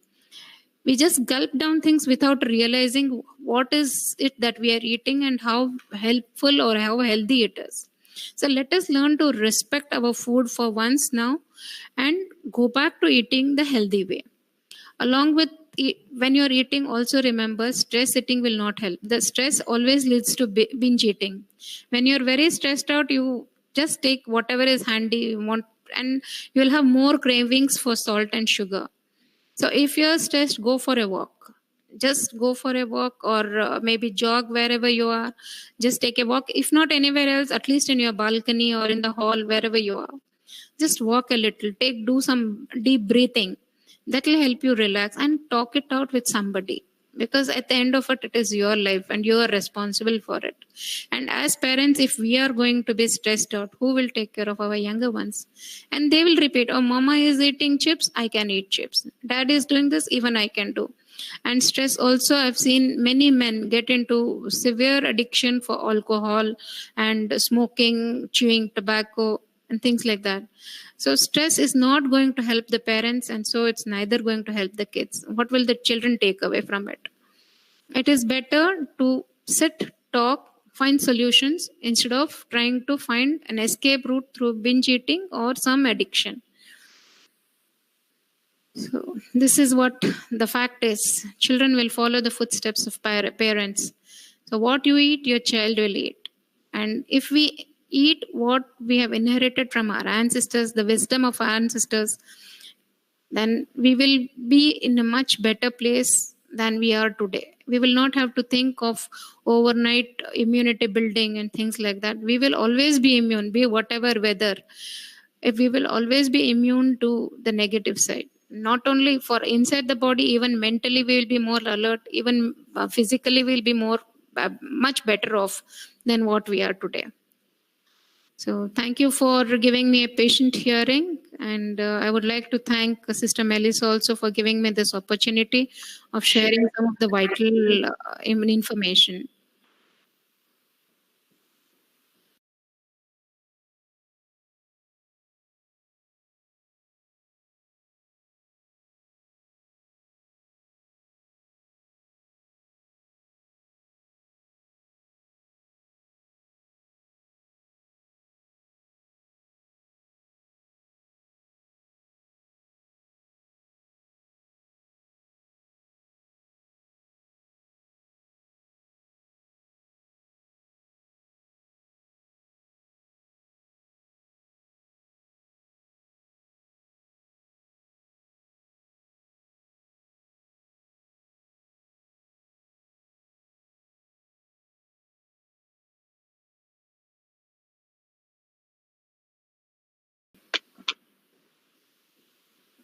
S3: We just gulp down things without realizing what is it that we are eating and how helpful or how healthy it is. So let us learn to respect our food for once now, and go back to eating the healthy way. Along with when you're eating, also remember, stress eating will not help. The stress always leads to binge eating. When you're very stressed out, you just take whatever is handy you want, and you'll have more cravings for salt and sugar. So if you're stressed, go for a walk. Just go for a walk, or maybe jog wherever you are. Just take a walk. If not anywhere else, at least in your balcony or in the hall, wherever you are. Just walk a little. Do some deep breathing. That will help you relax, and talk it out with somebody. Because at the end of it, it is your life and you are responsible for it. And as parents, if we are going to be stressed out, who will take care of our younger ones? And they will repeat, oh, mama is eating chips, I can eat chips. Dad is doing this, even I can do. And stress also, I've seen many men get into severe addiction for alcohol and smoking, chewing tobacco, and things like that. So stress is not going to help the parents, and so it's neither going to help the kids. What will the children take away from it? It is better to sit, talk, find solutions instead of trying to find an escape route through binge eating or some addiction. So this is what the fact is. Children will follow the footsteps of parents. So what you eat, your child will eat. And if we eat what we have inherited from our ancestors, the wisdom of our ancestors, then we will be in a much better place than we are today. We will not have to think of overnight immunity building and things like that. We will always be immune, be whatever weather. If we will always be immune to the negative side. Not only for inside the body, even mentally we will be more alert, even physically we will be more much better off than what we are today. So thank you for giving me a patient hearing, and I would like to thank Sister Melissa also for giving me this opportunity of sharing some of the vital information.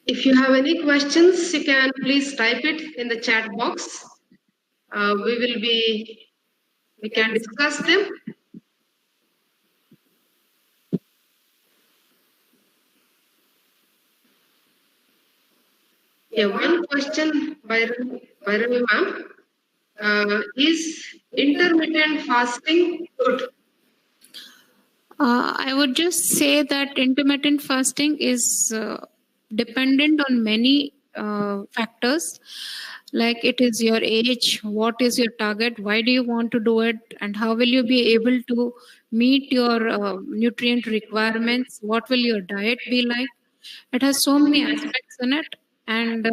S1: If you have any questions, you can please type it in the chat box. We can discuss them. Yeah, one question by Bhairavi ma'am. Is intermittent fasting good?
S3: I would just say that intermittent fasting is dependent on many factors. Like it is your age, what is your target, why do you want to do it, and how will you be able to meet your nutrient requirements? What will your diet be like? It has so many aspects in it, and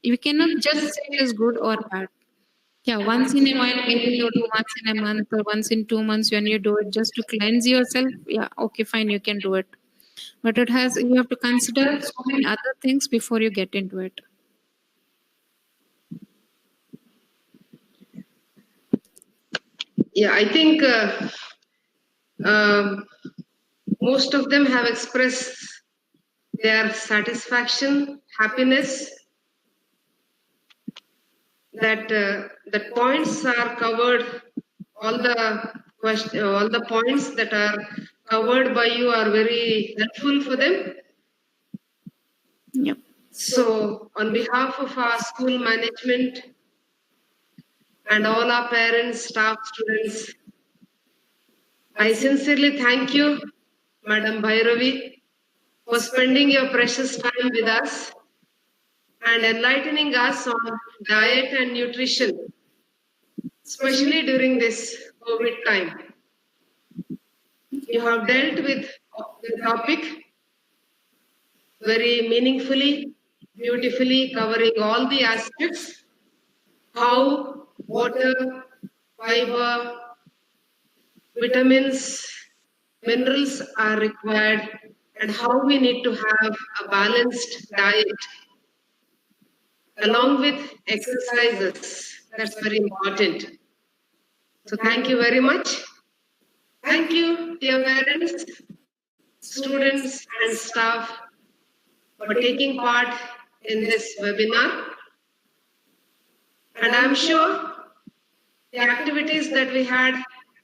S3: you cannot just say it is good or bad. Yeah, once in a while, maybe you do once in a month or once in 2 months when you do it just to cleanse yourself. Yeah, okay, fine, you can do it. But you have to consider so many other things before you get into it.
S1: Yeah, I think um, most of them have expressed their satisfaction, happiness. that points are covered. All the points that are covered by you are very helpful for them.
S3: Yep.
S1: So, on behalf of our school management and all our parents, staff, students, I sincerely thank you, Madam Bhairavi, for spending your precious time with us and enlightening us on diet and nutrition, especially during this COVID time. You have dealt with the topic very meaningfully, beautifully, covering all the aspects, how water, fiber, vitamins, minerals are required, and how we need to have a balanced diet along with exercises. That's very important. So, thank you very much. Thank you, dear parents, students, and staff for taking part in this webinar. And I'm sure the activities that we had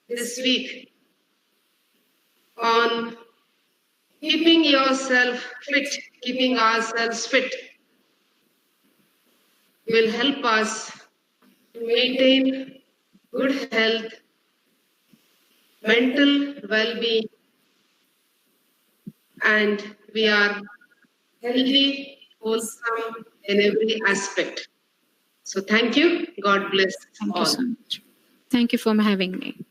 S1: this week on keeping yourself fit, keeping ourselves fit, will help us to maintain good health, mental well being, and we are healthy, wholesome in every aspect. So, thank you. God bless
S3: Thank you
S1: all.
S3: so much. Thank you for having me.